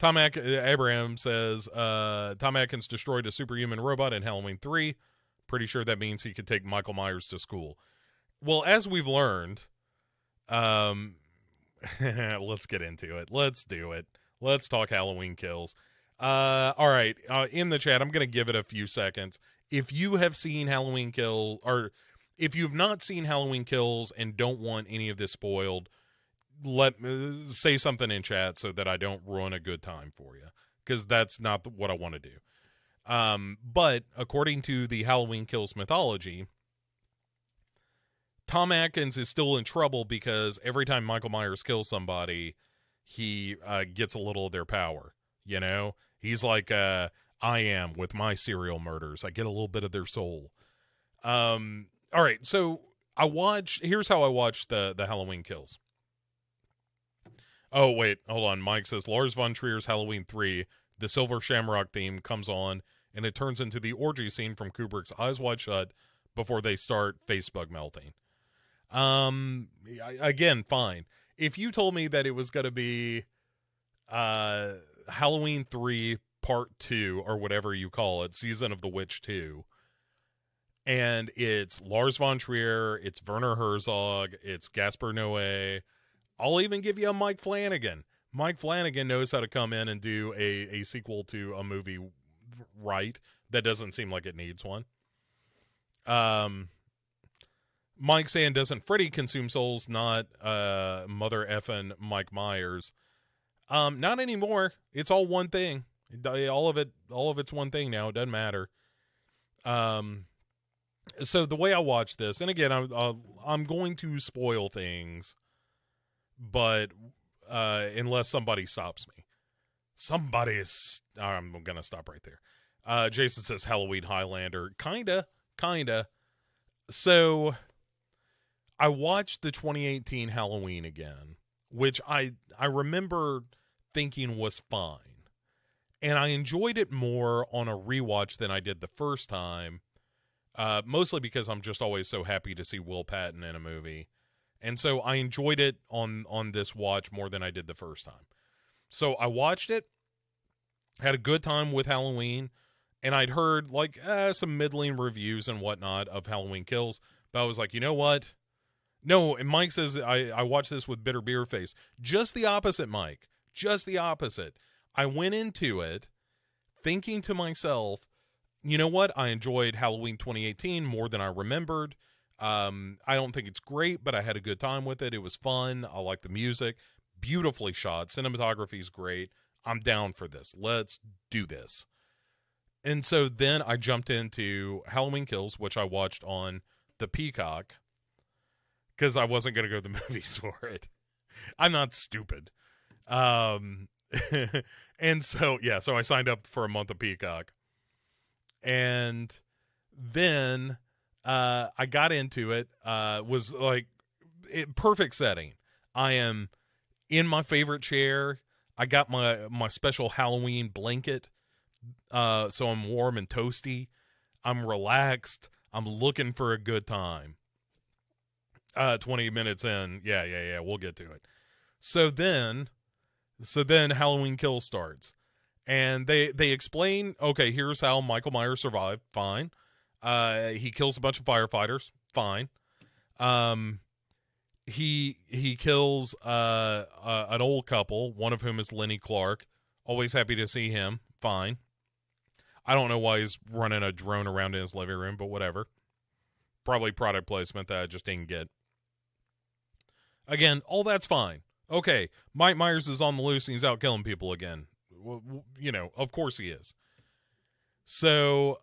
Abraham says, Tom Atkins destroyed a superhuman robot in Halloween 3. Pretty sure that means he could take Michael Myers to school. Well, as we've learned, let's get into it. Let's do it. Let's talk Halloween Kills. All right. In the chat, I'm going to give it a few seconds. If you have seen Halloween Kill, or if you've not seen Halloween Kills and don't want any of this spoiled, say something in chat so that I don't ruin a good time for you, because that's not what I want to do. But according to the Halloween Kills mythology, Tom Atkins is still in trouble because every time Michael Myers kills somebody, he gets a little of their power. You know, he's like I am with my serial murders. I get a little bit of their soul. All right, so here's how I watched the Halloween Kills. Oh, wait, hold on. Mike says, Lars von Trier's Halloween 3, the Silver Shamrock theme comes on, and it turns into the orgy scene from Kubrick's Eyes Wide Shut before they start Facebook melting. Again, fine. If you told me that it was going to be Halloween 3 Part 2, or whatever you call it, Season of the Witch 2, And it's Lars von Trier, it's Werner Herzog, it's Gaspar Noé. I'll even give you a Mike Flanagan. Mike Flanagan knows how to come in and do a sequel to a movie right that doesn't seem like it needs one. Mike saying, doesn't Freddy consume souls, not mother effing Mike Myers? Not anymore. It's all one thing. All of it's one thing now. It doesn't matter. So the way I watch this, and again, I'm going to spoil things, but unless somebody stops me. I'm going to stop right there. Jason says Halloween Highlander. Kinda. So I watched the 2018 Halloween again, which I remember thinking was fine. And I enjoyed it more on a rewatch than I did the first time. Mostly because I'm just always so happy to see Will Patton in a movie. And so I enjoyed it on this watch more than I did the first time. So I watched it, had a good time with Halloween, and I'd heard like some middling reviews and whatnot of Halloween Kills, but I was like, you know what? No, and Mike says I watched this with bitter beer face. Just the opposite, Mike. Just the opposite. I went into it thinking to myself, you know what? I enjoyed Halloween 2018 more than I remembered. I don't think it's great, but I had a good time with it. It was fun. I like the music. Beautifully shot. Cinematography is great. I'm down for this. Let's do this. And so then I jumped into Halloween Kills, which I watched on the Peacock, because I wasn't going to go to the movies for it. I'm not stupid. And so, yeah, so I signed up for a month of Peacock. And then I got into it, was like perfect setting. I am in my favorite chair. I got my special Halloween blanket, so I'm warm and toasty. I'm relaxed. I'm looking for a good time. 20 minutes in, yeah, we'll get to it. So then Halloween Kills starts. And they explain, okay, here's how Michael Myers survived. Fine. He kills a bunch of firefighters. Fine. He kills an old couple, one of whom is Lenny Clark. Always happy to see him. Fine. I don't know why he's running a drone around in his living room, but whatever. Probably product placement that I just didn't get. Again, all that's fine. Okay, Mike Myers is on the loose and he's out killing people again. You know, of course he is. So,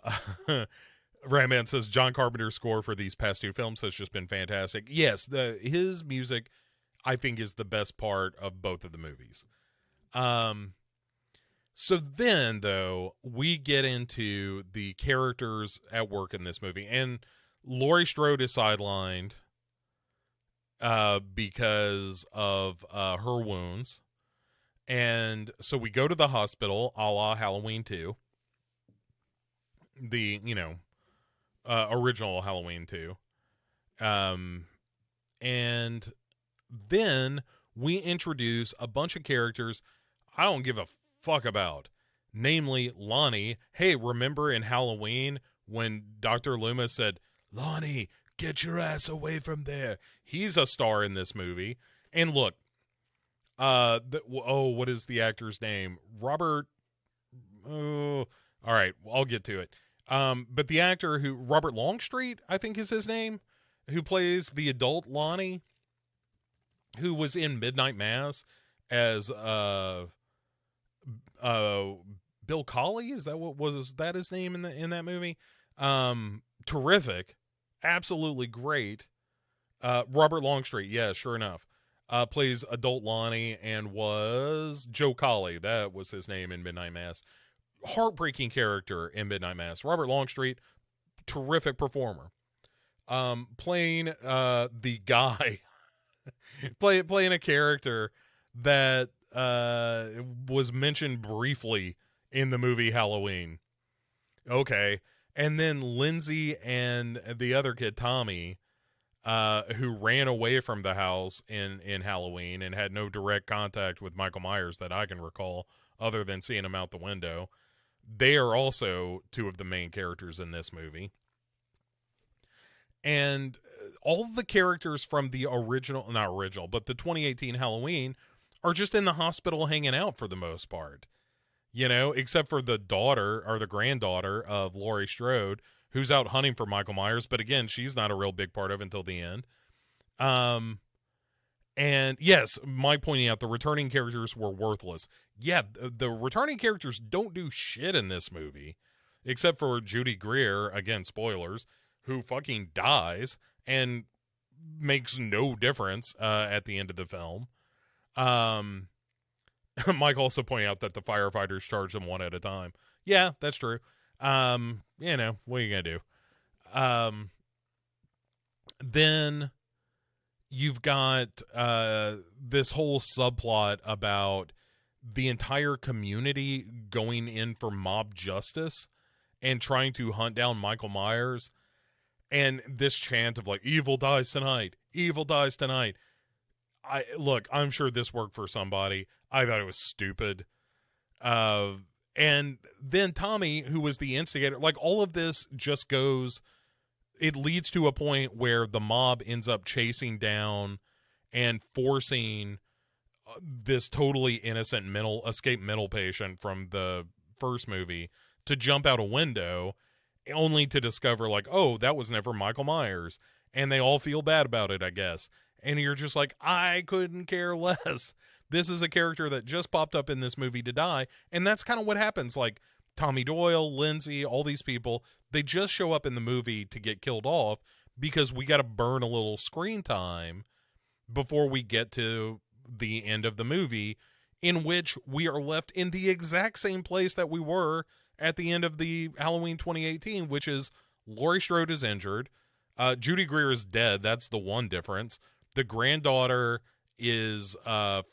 Ratman says John Carpenter's score for these past two films has just been fantastic. Yes, his music, I think, is the best part of both of the movies. So then, though, we get into the characters at work in this movie. And Laurie Strode is sidelined because of her wounds. And so we go to the hospital, a la Halloween 2. The, original Halloween 2. And then we introduce a bunch of characters I don't give a fuck about. Namely, Lonnie. Hey, remember in Halloween when Dr. Loomis said, Lonnie, get your ass away from there. He's a star in this movie. And look, what is the actor's name? Robert. Oh, all right, I'll get to it. But the actor Robert Longstreet, I think is his name, who plays the adult Lonnie, who was in Midnight Mass as Bill Colley. Is that was that his name in that movie? Terrific, absolutely great. Robert Longstreet, yeah, sure enough, plays adult Lonnie and was Joe Colley. That was his name in Midnight Mass. Heartbreaking character in Midnight Mass. Robert Longstreet, terrific performer. Playing the guy, playing a character that was mentioned briefly in the movie Halloween. Okay. And then Lindsay and the other kid, Tommy, who ran away from the house in Halloween and had no direct contact with Michael Myers that I can recall, other than seeing him out the window. They are also two of the main characters in this movie. And all the characters from the not original, but the 2018 Halloween are just in the hospital hanging out for the most part, except for the daughter or the granddaughter of Laurie Strode, who's out hunting for Michael Myers. But again, she's not a real big part of it until the end. And yes, Mike pointing out the returning characters were worthless. Yeah, the returning characters don't do shit in this movie, except for Judy Greer, again, spoilers, who fucking dies and makes no difference at the end of the film. Mike also pointed out that the firefighters charge them one at a time. Yeah, that's true. What are you gonna do? Then you've got this whole subplot about the entire community going in for mob justice and trying to hunt down Michael Myers, and this chant of like, evil dies tonight, evil dies tonight. I'm sure this worked for somebody. I thought it was stupid. And then Tommy, who was the instigator, like, all of this just goes, it leads to a point where the mob ends up chasing down and forcing this totally innocent escape mental patient from the first movie to jump out a window, only to discover, like, oh, that was never Michael Myers. And they all feel bad about it, I guess. And you're just like, I couldn't care less. This is a character that just popped up in this movie to die. And that's kind of what happens. Like, Tommy Doyle, Lindsay, all these people, they just show up in the movie to get killed off because we got to burn a little screen time before we get to the end of the movie, in which we are left in the exact same place that we were at the end of the Halloween 2018, which is Laurie Strode is injured. Judy Greer is dead. That's the one difference. The granddaughter is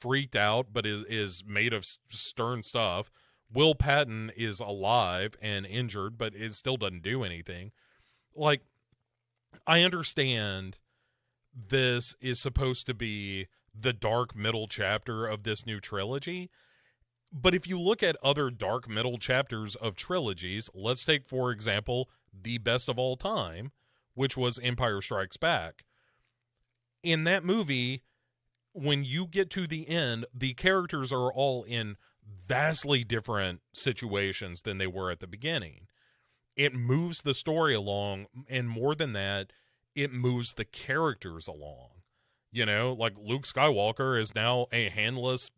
freaked out, but is made of stern stuff. Will Patton is alive and injured, but it still doesn't do anything. Like, I understand this is supposed to be the dark middle chapter of this new trilogy, but if you look at other dark middle chapters of trilogies, let's take, for example, the best of all time, which was Empire Strikes Back. In that movie, when you get to the end, the characters are all in vastly different situations than they were at the beginning. It moves the story along, and more than that, it moves the characters along. Like Luke Skywalker is now a handless,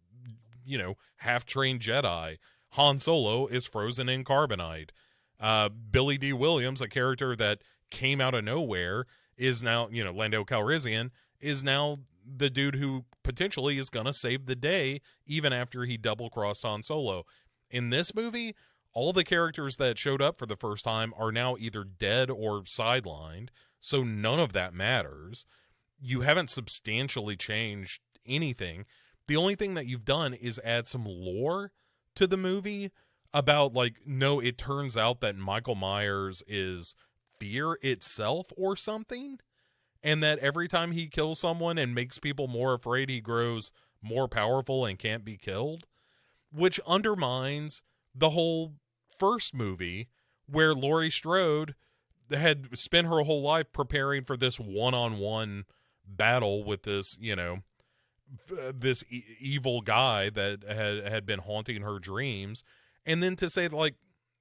half-trained Jedi. Han Solo is frozen in carbonite. Billy D. Williams, a character that came out of nowhere, is now, Lando Calrissian, is now the dude who potentially is going to save the day even after he double-crossed Han Solo. In this movie, all the characters that showed up for the first time are now either dead or sidelined, so none of that matters. You haven't substantially changed anything. The only thing that you've done is add some lore to the movie about, like, no, it turns out that Michael Myers is fear itself or something, and that every time he kills someone and makes people more afraid, he grows more powerful and can't be killed, which undermines the whole first movie, where Laurie Strode had spent her whole life preparing for this one-on-one battle with this, this evil guy that had been haunting her dreams, and then to say, like,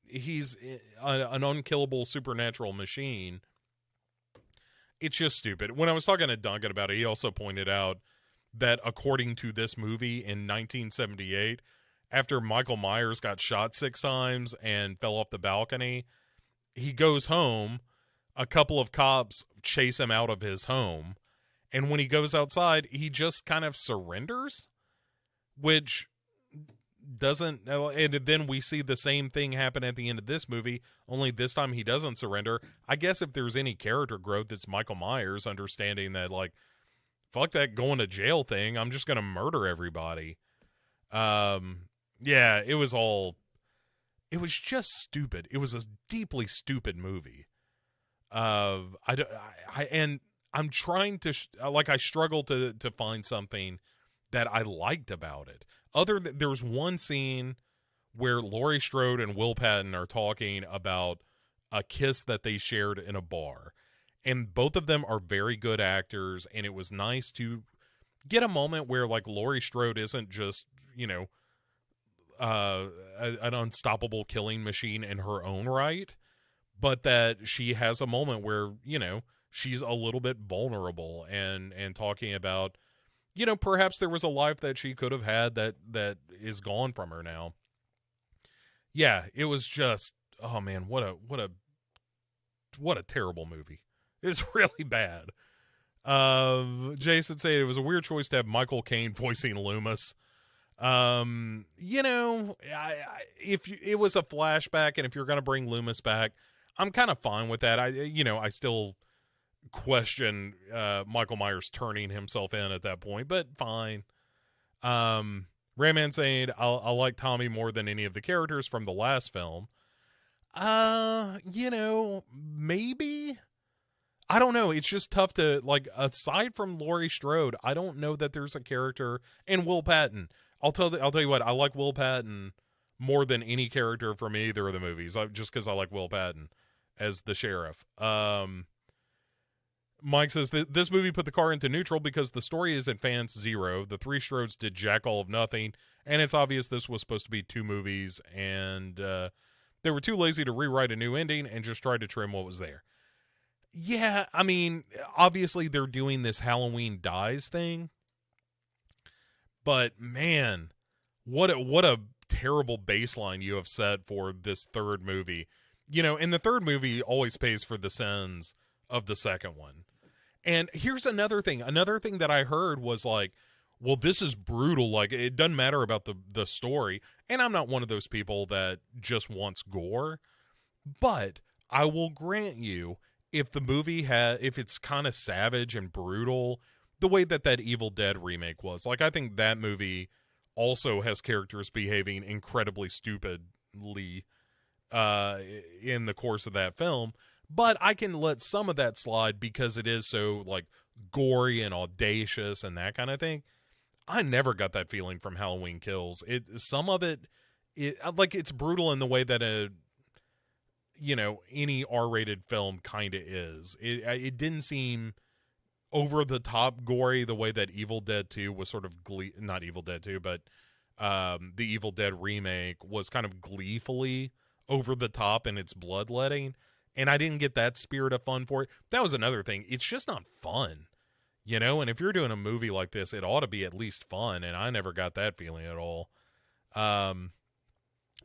he's an unkillable supernatural machine. It's just stupid. When I was talking to Duncan about it, he also pointed out that according to this movie in 1978, after Michael Myers got shot 6 times and fell off the balcony, he goes home. A couple of cops chase him out of his home. And when he goes outside, he just kind of surrenders, which doesn't. And then we see the same thing happen at the end of this movie, only this time he doesn't surrender. I guess if there's any character growth, it's Michael Myers understanding that, like, fuck that going to jail thing. I'm just going to murder everybody. Yeah, it was just stupid. It was a deeply stupid movie. I'm trying to, I struggle to find something that I liked about it. There was one scene where Laurie Strode and Will Patton are talking about a kiss that they shared in a bar. and both of them are very good actors, and it was nice to get a moment where like Laurie Strode isn't just, an unstoppable killing machine in her own right, but that she has a moment where, she's a little bit vulnerable and talking about, perhaps there was a life that she could have had that is gone from her now. Yeah, it was just, oh man, what a terrible movie. It's really bad. Jason said it was a weird choice to have Michael Caine voicing Loomis. If it was a flashback, and if you're going to bring Loomis back, I'm kind of fine with that. I still question Michael Myers turning himself in at that point, but fine. Rayman saying I like Tommy more than any of the characters from the last film. Maybe. I don't know. It's just tough to, like, aside from Laurie Strode, I don't know that there's a character, and Will Patton. I'll tell you what, I like Will Patton more than any character from either of the movies, just because I like Will Patton as the sheriff. Mike says this movie put the car into neutral because the story is advanced zero. The three Strodes did jack all of nothing, and it's obvious this was supposed to be two movies, and they were too lazy to rewrite a new ending and just tried to trim what was there. Yeah, I mean, obviously they're doing this Halloween Dies thing, but man, what a terrible baseline you have set for this third movie. And the third movie always pays for the sins of the second one. And here's another thing that I heard was like, well, this is brutal. Like, it doesn't matter about the story. And I'm not one of those people that just wants gore, but I will grant you, if the movie if it's kind of savage and brutal, the way that Evil Dead remake was, like, I think that movie also has characters behaving incredibly stupidly in the course of that film, but I can let some of that slide because it is so, like, gory and audacious and that kind of thing. I never got that feeling from Halloween Kills. Some of it, like, it's brutal in the way that any R-rated film kind of is. It didn't seem over the top gory the way that Evil Dead 2 was sort of not Evil Dead 2, but the Evil Dead remake was kind of gleefully over the top in its bloodletting, and I didn't get that spirit of fun for it. That was another thing. It's just not fun, and if you're doing a movie like this, it ought to be at least fun, and I never got that feeling at all.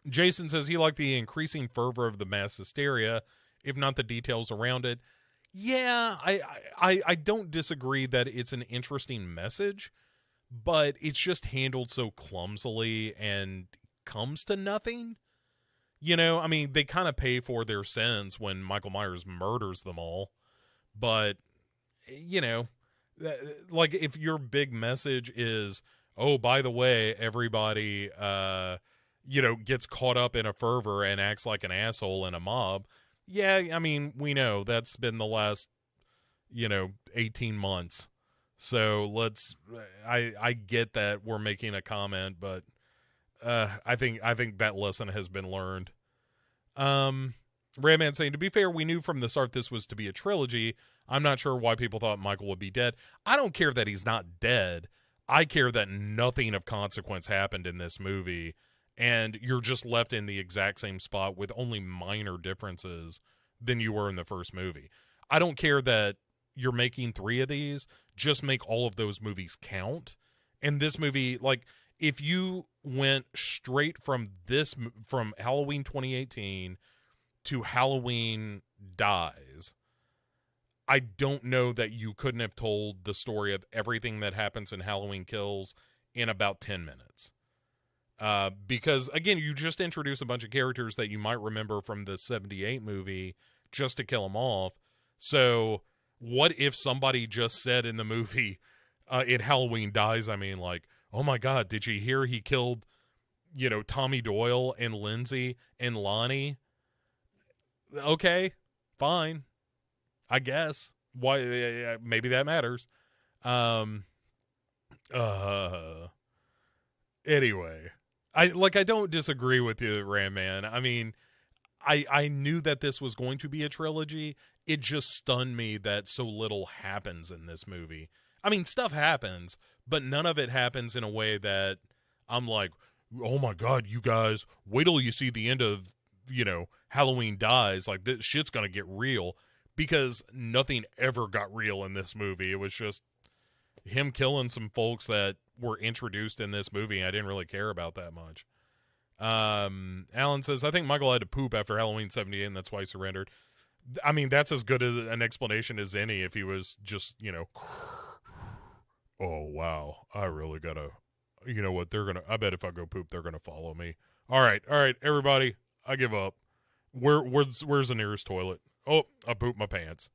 Jason says he liked the increasing fervor of the mass hysteria, if not the details around it. Yeah, I don't disagree that it's an interesting message, but it's just handled so clumsily and comes to nothing. I mean, they kind of pay for their sins when Michael Myers murders them all, but, like, if your big message is, oh, by the way, everybody, gets caught up in a fervor and acts like an asshole in a mob. Yeah, I mean, we know that's been the last, 18 months. So I get that we're making a comment, but I think that lesson has been learned. Rayman saying, to be fair, we knew from the start this was to be a trilogy. I'm not sure why people thought Michael would be dead. I don't care that he's not dead. I care that nothing of consequence happened in this movie, and you're just left in the exact same spot with only minor differences than you were in the first movie. I don't care that you're making 3 of these. Just make all of those movies count. And this movie, like, if you went straight from Halloween 2018 to Halloween Dies, I don't know that you couldn't have told the story of everything that happens in Halloween Kills in about 10 minutes. Because, again, you just introduce a bunch of characters that you might remember from the 78 movie just to kill them off. So what if somebody just said in the movie, in Halloween Dies, I mean, like, oh my God, did you hear he killed, Tommy Doyle and Lindsay and Lonnie? Okay, fine. I guess. Why? Maybe that matters. Anyway, I don't disagree with you, Ram Man. I mean, I knew that this was going to be a trilogy. It just stunned me that so little happens in this movie. I mean, stuff happens, but none of it happens in a way that I'm like, oh my God, you guys, wait till you see the end of, Halloween Dies. Like, this shit's going to get real, because nothing ever got real in this movie. It was just him killing some folks that were introduced in this movie. I didn't really care about that much. Alan says, I think Michael had to poop after Halloween 78, and that's why he surrendered. I mean, that's as good as an explanation as any if he was just, oh, wow, I really gotta, you know what, I bet if I go poop, they're gonna follow me. All right, everybody, I give up. Where's the nearest toilet? Oh, I pooped my pants.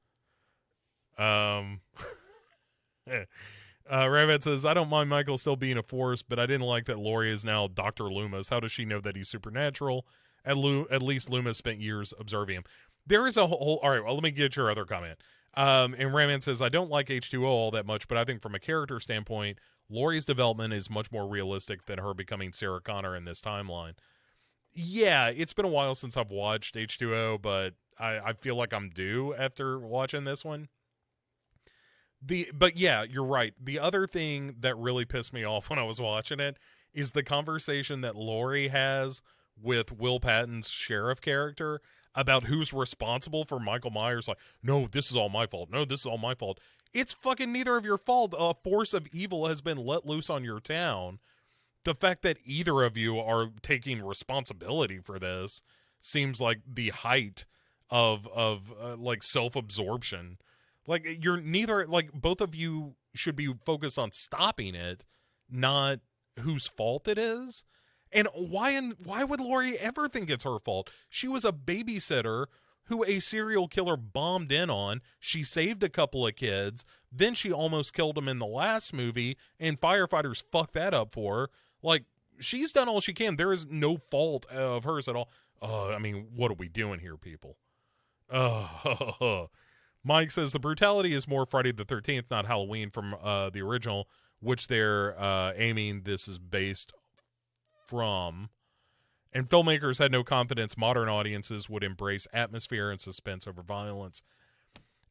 Rabbit says, I don't mind Michael still being a force, but I didn't like that Laurie is now Dr. Loomis. How does she know that he's supernatural? At least Loomis spent years observing him. There is a whole... All right, well, let me get your other comment. And Rayman says, I don't like H2O all that much, but I think from a character standpoint, Laurie's development is much more realistic than her becoming Sarah Connor in this timeline. Yeah, it's been a while since I've watched H2O, but I feel like I'm due after watching this one. But yeah, you're right. The other thing that really pissed me off when I was watching it is the conversation that Laurie has with Will Patton's sheriff character about who's responsible for Michael Myers. Like, no, this is all my fault. No, this is all my fault. It's fucking neither of your fault. A force of evil has been let loose on your town. The fact that either of you are taking responsibility for this seems like the height of like self-absorption. Like, you're neither, like, both of you should be focused on stopping it, not whose fault it is. And why would Laurie ever think it's her fault? She was a babysitter who a serial killer bombed in on. She saved a couple of kids. Then she almost killed them in the last movie, and firefighters fucked that up for her. Like, she's done all she can. There is no fault of hers at all. I mean, what are we doing here, people? Mike says the brutality is more Friday the 13th, not Halloween from the original, which they're aiming this is based from. And filmmakers had no confidence modern audiences would embrace atmosphere and suspense over violence.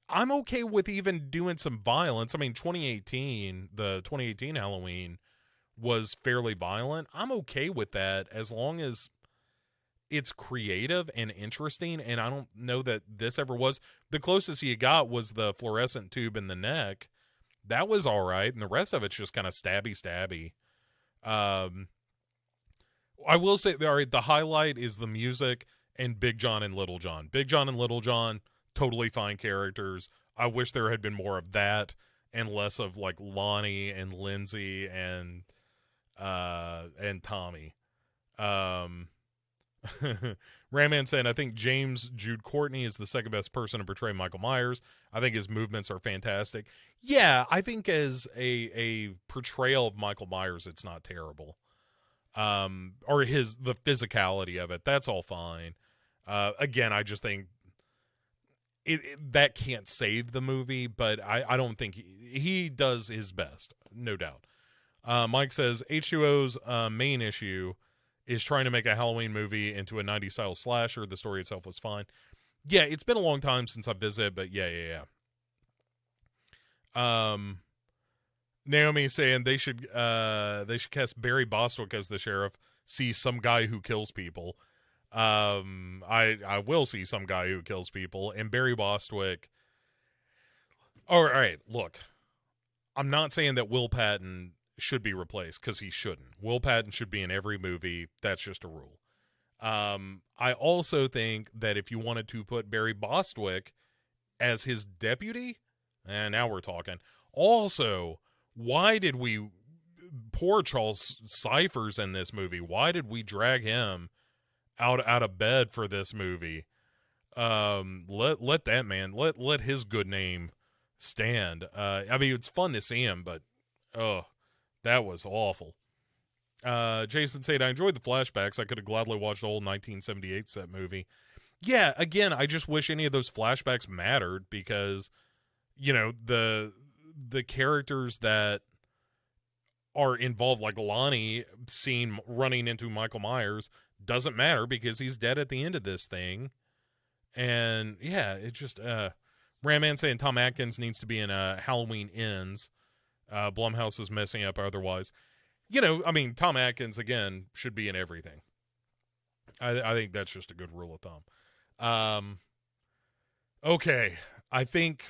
I'm okay with even doing some violence. I mean, the 2018 Halloween was fairly violent. I'm okay with that as long as it's creative and interesting, and I don't know that this ever was. The closest you got was the fluorescent tube in the neck. That was all right, and the rest of it's just kind of stabby. I will say, all right, the highlight is the music and Big John and Little John. Big John and Little John, totally fine characters. I wish there had been more of that and less of like Lonnie and Lindsay and Tommy. Rayman saying, I think James Jude Courtney is the second best person to portray Michael Myers. I think his movements are fantastic. Yeah, I think as a portrayal of Michael Myers, it's not terrible. Or the physicality of it, that's all fine. Again, I just think that can't save the movie, but I don't think he does his best, no doubt. Mike says H2O's main issue is trying to make a Halloween movie into a 90s style slasher. The story itself was fine. Yeah, it's been a long time since I visited, but yeah. Naomi saying they should cast Barry Bostwick as the sheriff. See some guy who kills people. I will see some guy who kills people, and Barry Bostwick. All right, look, I'm not saying that Will Patton should be replaced, because he shouldn't. Will Patton should be in every movie. That's just a rule. I also think that if you wanted to put Barry Bostwick as his deputy, and now we're talking. Also, why did we poor Charles Cyphers in this movie? Why did we drag him out of bed for this movie? Let that man let his good name stand. I mean, it's fun to see him, but that was awful. Jason said, I enjoyed the flashbacks. I could have gladly watched the old 1978 set movie. Yeah, again, I just wish any of those flashbacks mattered, because, you know, the characters that are involved, like Lonnie running into Michael Myers, doesn't matter because he's dead at the end of this thing. And yeah, it just Ramman saying Tom Atkins needs to be in Halloween Ends. Blumhouse is messing up otherwise. I mean, Tom Atkins again should be in everything. I think that's just a good rule of thumb. Okay, I think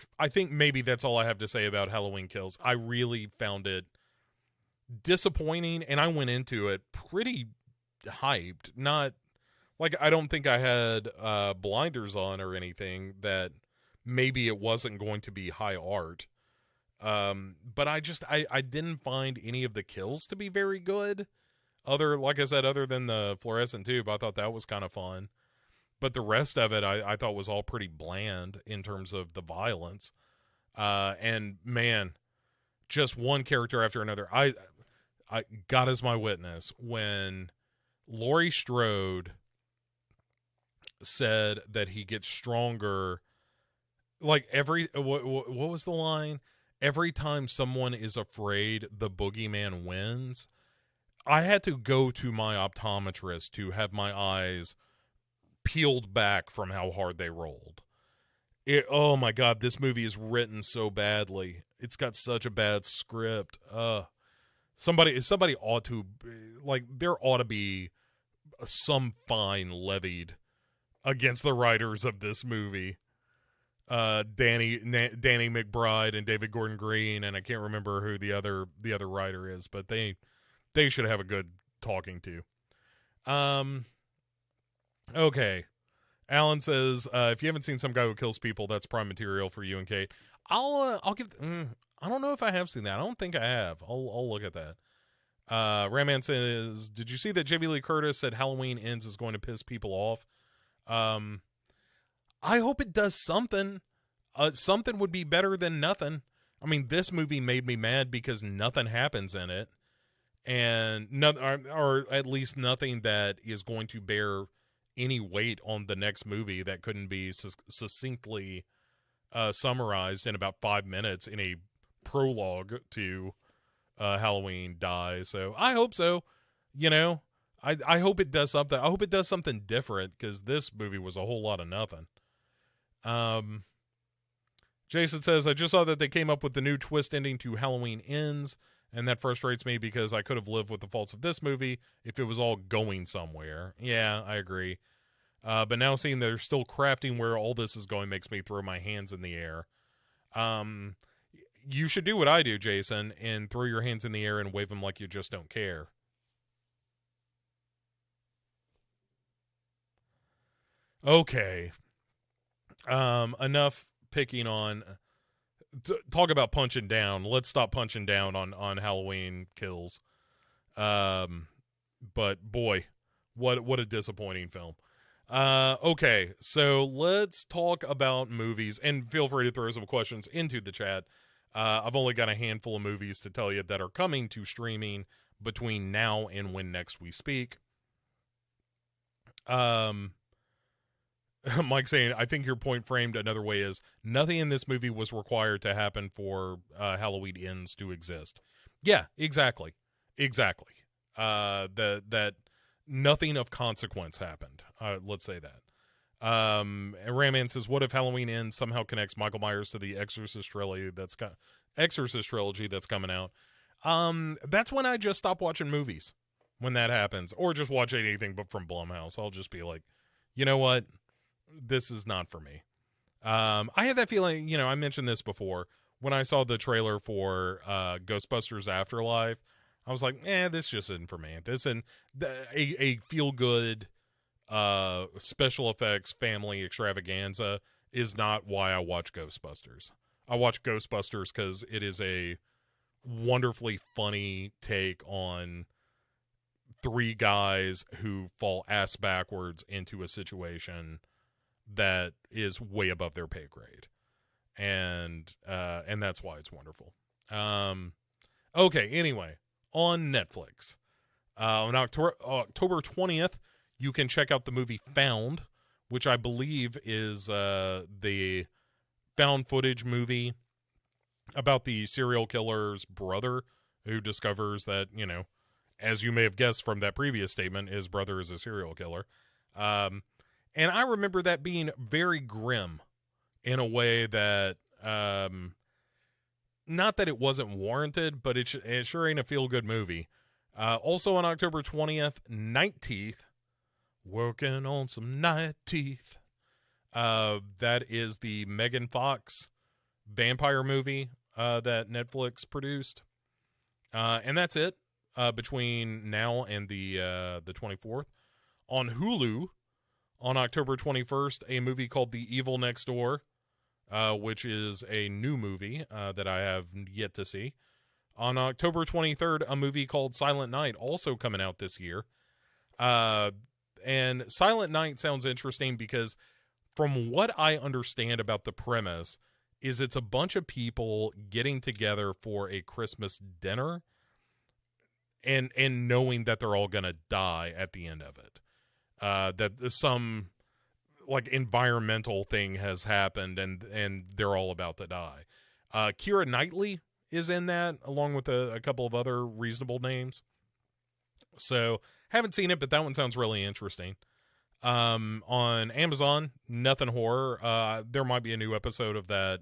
maybe that's all I have to say about Halloween Kills. I really found it disappointing, and I went into it pretty hyped. Not like I don't think I had blinders on or anything that maybe it wasn't going to be high art. But I didn't find any of the kills to be very good. Like I said, other than the fluorescent tube, I thought that was kind of fun. But the rest of it, I thought was all pretty bland in terms of the violence. And man, just one character after another. I God is my witness when Laurie Strode said that he gets stronger. Like what was the line? Every time someone is afraid, the boogeyman wins. I had to go to my optometrist to have my eyes peeled back from how hard they rolled. Oh my God, this movie is written so badly. It's got such a bad script. Somebody ought to, there ought to be some fine levied against the writers of this movie. Danny McBride and David Gordon Green, and I can't remember who the other writer is, but they should have a good talking to. Okay. Alan says, if you haven't seen Some Guy Who Kills People, that's prime material for you and Kate. I'll give. I don't know if I have seen that. I don't think I have. I'll look at that. Ramman says, did you see that Jamie Lee Curtis said Halloween Ends is going to piss people off? I hope it does something. Something would be better than nothing. I mean, this movie made me mad because nothing happens in it, and or at least nothing that is going to bear any weight on the next movie that couldn't be succinctly summarized in about 5 minutes in a prologue to Halloween Die. So I hope so. I hope it does something. I hope it does something different because this movie was a whole lot of nothing. Jason says, I just saw that they came up with the new twist ending to Halloween Ends, and that frustrates me because I could have lived with the faults of this movie if it was all going somewhere. Yeah, I agree. But now seeing they're still crafting where all this is going makes me throw my hands in the air. You should do what I do, Jason, and throw your hands in the air and wave them like you just don't care. Okay. Enough picking on. Talk about punching down. Let's stop punching down on Halloween Kills. But boy, what a disappointing film. Okay, so let's talk about movies, and feel free to throw some questions into the chat. I've only got a handful of movies to tell you that are coming to streaming between now and when next we speak. Mike saying, I think your point framed another way is nothing in this movie was required to happen for Halloween Ends to exist. Yeah, exactly. That nothing of consequence happened. Let's say that. Ramman says, what if Halloween Ends somehow connects Michael Myers to the Exorcist trilogy that's coming out? That's when I just stop watching movies when that happens, or just watch anything but from Blumhouse. I'll just be like, you know what? This is not for me. I had that feeling, I mentioned this before, when I saw the trailer for Ghostbusters Afterlife. I was like, this just isn't for me. This and a feel-good special effects family extravaganza is not why I watch Ghostbusters. I watch Ghostbusters because it is a wonderfully funny take on three guys who fall ass backwards into a situation that is way above their pay grade, and that's why it's wonderful. Okay, anyway, on Netflix, on October 20th, you can check out the movie Found, which I believe is the found footage movie about the serial killer's brother who discovers that, as you may have guessed from that previous statement, his brother is a serial killer. And I remember that being very grim in a way that, not that it wasn't warranted, but it sure ain't a feel-good movie. Also on October 20th, Night Teeth. Working on some night teeth. That is the Megan Fox vampire movie that Netflix produced. And that's it between now and the 24th. On Hulu, on October 21st, a movie called The Evil Next Door, which is a new movie that I have yet to see. On October 23rd, a movie called Silent Night, also coming out this year. And Silent Night sounds interesting because from what I understand about the premise is it's a bunch of people getting together for a Christmas dinner and knowing that they're all going to die at the end of it. That some like environmental thing has happened and they're all about to die. Keira Knightley is in that along with a couple of other reasonable names. So haven't seen it, but that one sounds really interesting. On Amazon, Nothing Horror. There might be a new episode of that.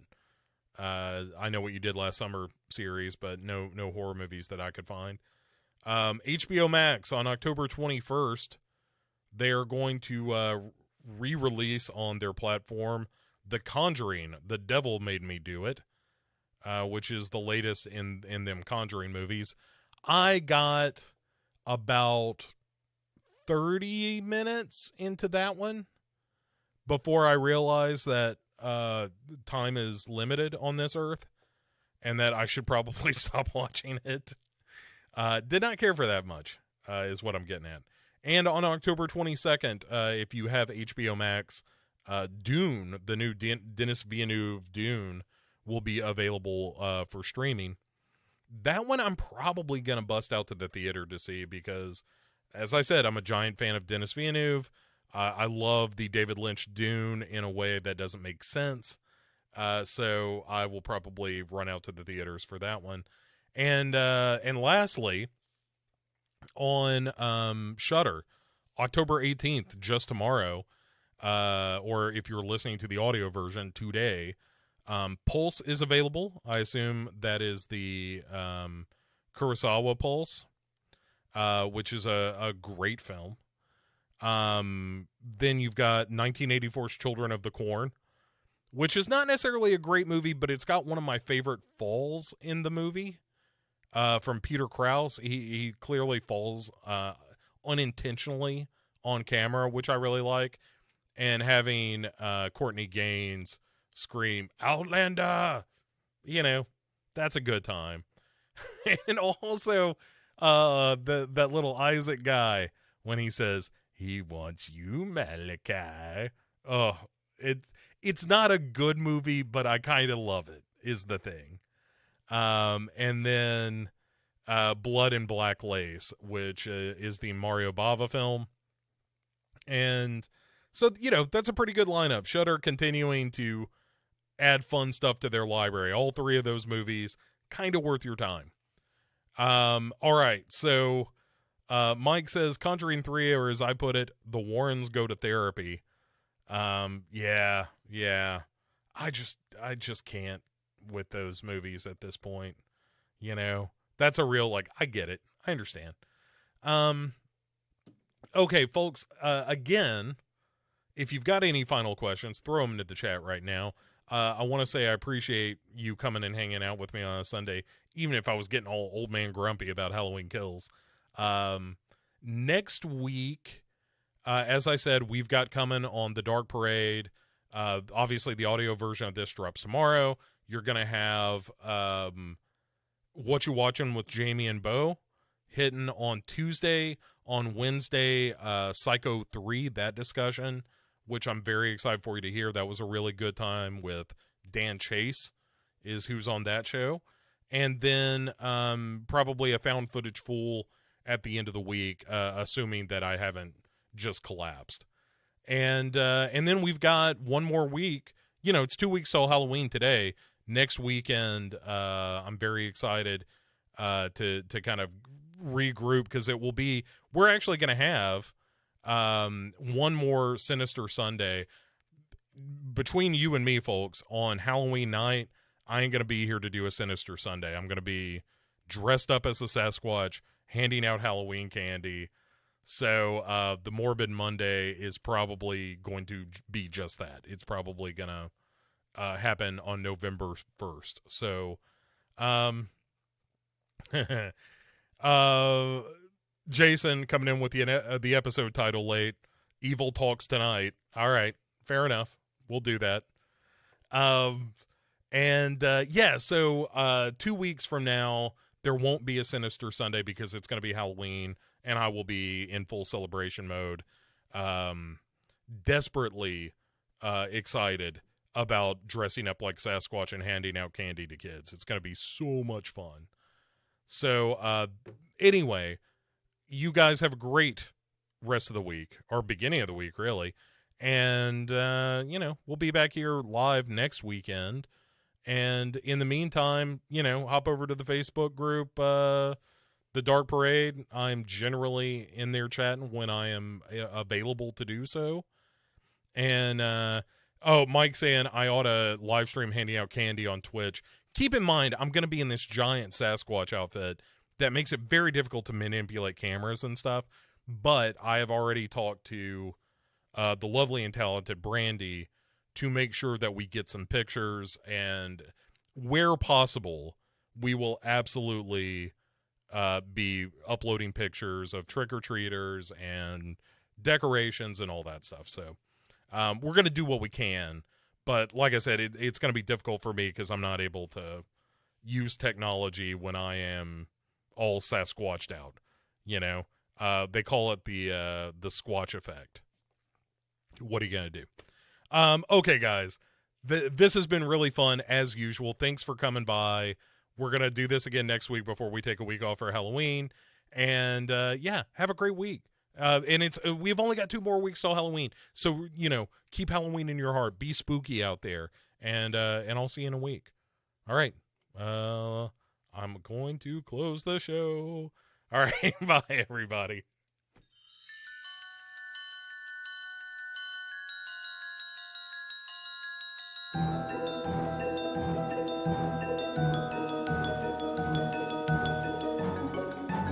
I Know What You Did Last Summer series, but no horror movies that I could find. HBO Max on October 21st, they're going to re-release on their platform The Conjuring, The Devil Made Me Do It, which is the latest in them Conjuring movies. I got about 30 minutes into that one before I realized that time is limited on this earth and that I should probably stop watching it. Did not care for that much, is what I'm getting at. And on October 22nd, if you have HBO Max, Dune, the new Denis Villeneuve Dune, will be available for streaming. That one I'm probably going to bust out to the theater to see because, as I said, I'm a giant fan of Denis Villeneuve. I love the David Lynch Dune in a way that doesn't make sense. So I will probably run out to the theaters for that one. And lastly, on Shudder, October 18th, just tomorrow, or if you're listening to the audio version today, Pulse is available. I assume that is the Kurosawa Pulse, which is a great film. Then you've got 1984's Children of the Corn, which is not necessarily a great movie, but it's got one of my favorite falls in the movie from Peter Krause. He clearly falls unintentionally on camera, which I really like. And having Courtney Gaines scream Outlander, that's a good time. And also that little Isaac guy when he says he wants you, Malachi. Oh, it's not a good movie, but I kind of love it is the thing. And then Blood and Black Lace, which is the Mario Bava film. And so, that's a pretty good lineup. Shudder continuing to add fun stuff to their library. All three of those movies, kind of worth your time. All right, so Mike says Conjuring 3, or as I put it, the Warrens go to therapy. Yeah. I just can't with those movies at this point. That's a real, I get it. I understand. Okay, folks, again, if you've got any final questions, throw them into the chat right now. I want to say I appreciate you coming and hanging out with me on a Sunday, even if I was getting all old man grumpy about Halloween Kills. Next week, as I said, we've got coming on the Dark Parade. Obviously, the audio version of this drops tomorrow. You're going to have What You Watching with Jamie and Bo hitting on Tuesday. On Wednesday, Psycho 3, that discussion, which I'm very excited for you to hear. That was a really good time with Dan Chase is who's on that show. And then probably a found footage fool at the end of the week, assuming that I haven't just collapsed. And then we've got one more week. It's 2 weeks till Halloween today. Next weekend, I'm very excited to kind of regroup, because we're actually going to have one more Sinister Sunday between you and me, folks. On Halloween night, I ain't going to be here to do a Sinister Sunday. I'm going to be dressed up as a Sasquatch, handing out Halloween candy. So the Morbid Monday is probably going to be just that. It's probably going to happen on November 1st. So Jason coming in with the episode title late. Evil Talks Tonight. All right, fair enough. We'll do that. So 2 weeks from now, there won't be a Sinister Sunday because it's going to be Halloween, and I will be in full celebration mode. Desperately excited about dressing up like Sasquatch and handing out candy to kids. It's going to be so much fun. So anyway, you guys have a great rest of the week, or beginning of the week, really. And, we'll be back here live next weekend. And in the meantime, hop over to the Facebook group, The Dark Parade. I'm generally in there chatting when I am available to do so. And, Mike saying I ought to live stream handing out candy on Twitch. Keep in mind, I'm going to be in this giant Sasquatch outfit that makes it very difficult to manipulate cameras and stuff. But I have already talked to the lovely and talented Brandy to make sure that we get some pictures, and where possible, we will absolutely be uploading pictures of trick-or-treaters and decorations and all that stuff. So we're going to do what we can, but like I said, it's going to be difficult for me because I'm not able to use technology when I am all Sasquatched out. They call it the Squatch effect. What are you going to do? Okay, guys, this has been really fun as usual. Thanks for coming by. We're going to do this again next week before we take a week off for Halloween. And have a great week. And we've only got 2 more weeks till Halloween. So, keep Halloween in your heart. Be spooky out there. And I'll see you in a week. All right. I'm going to close the show. All right. Bye, everybody.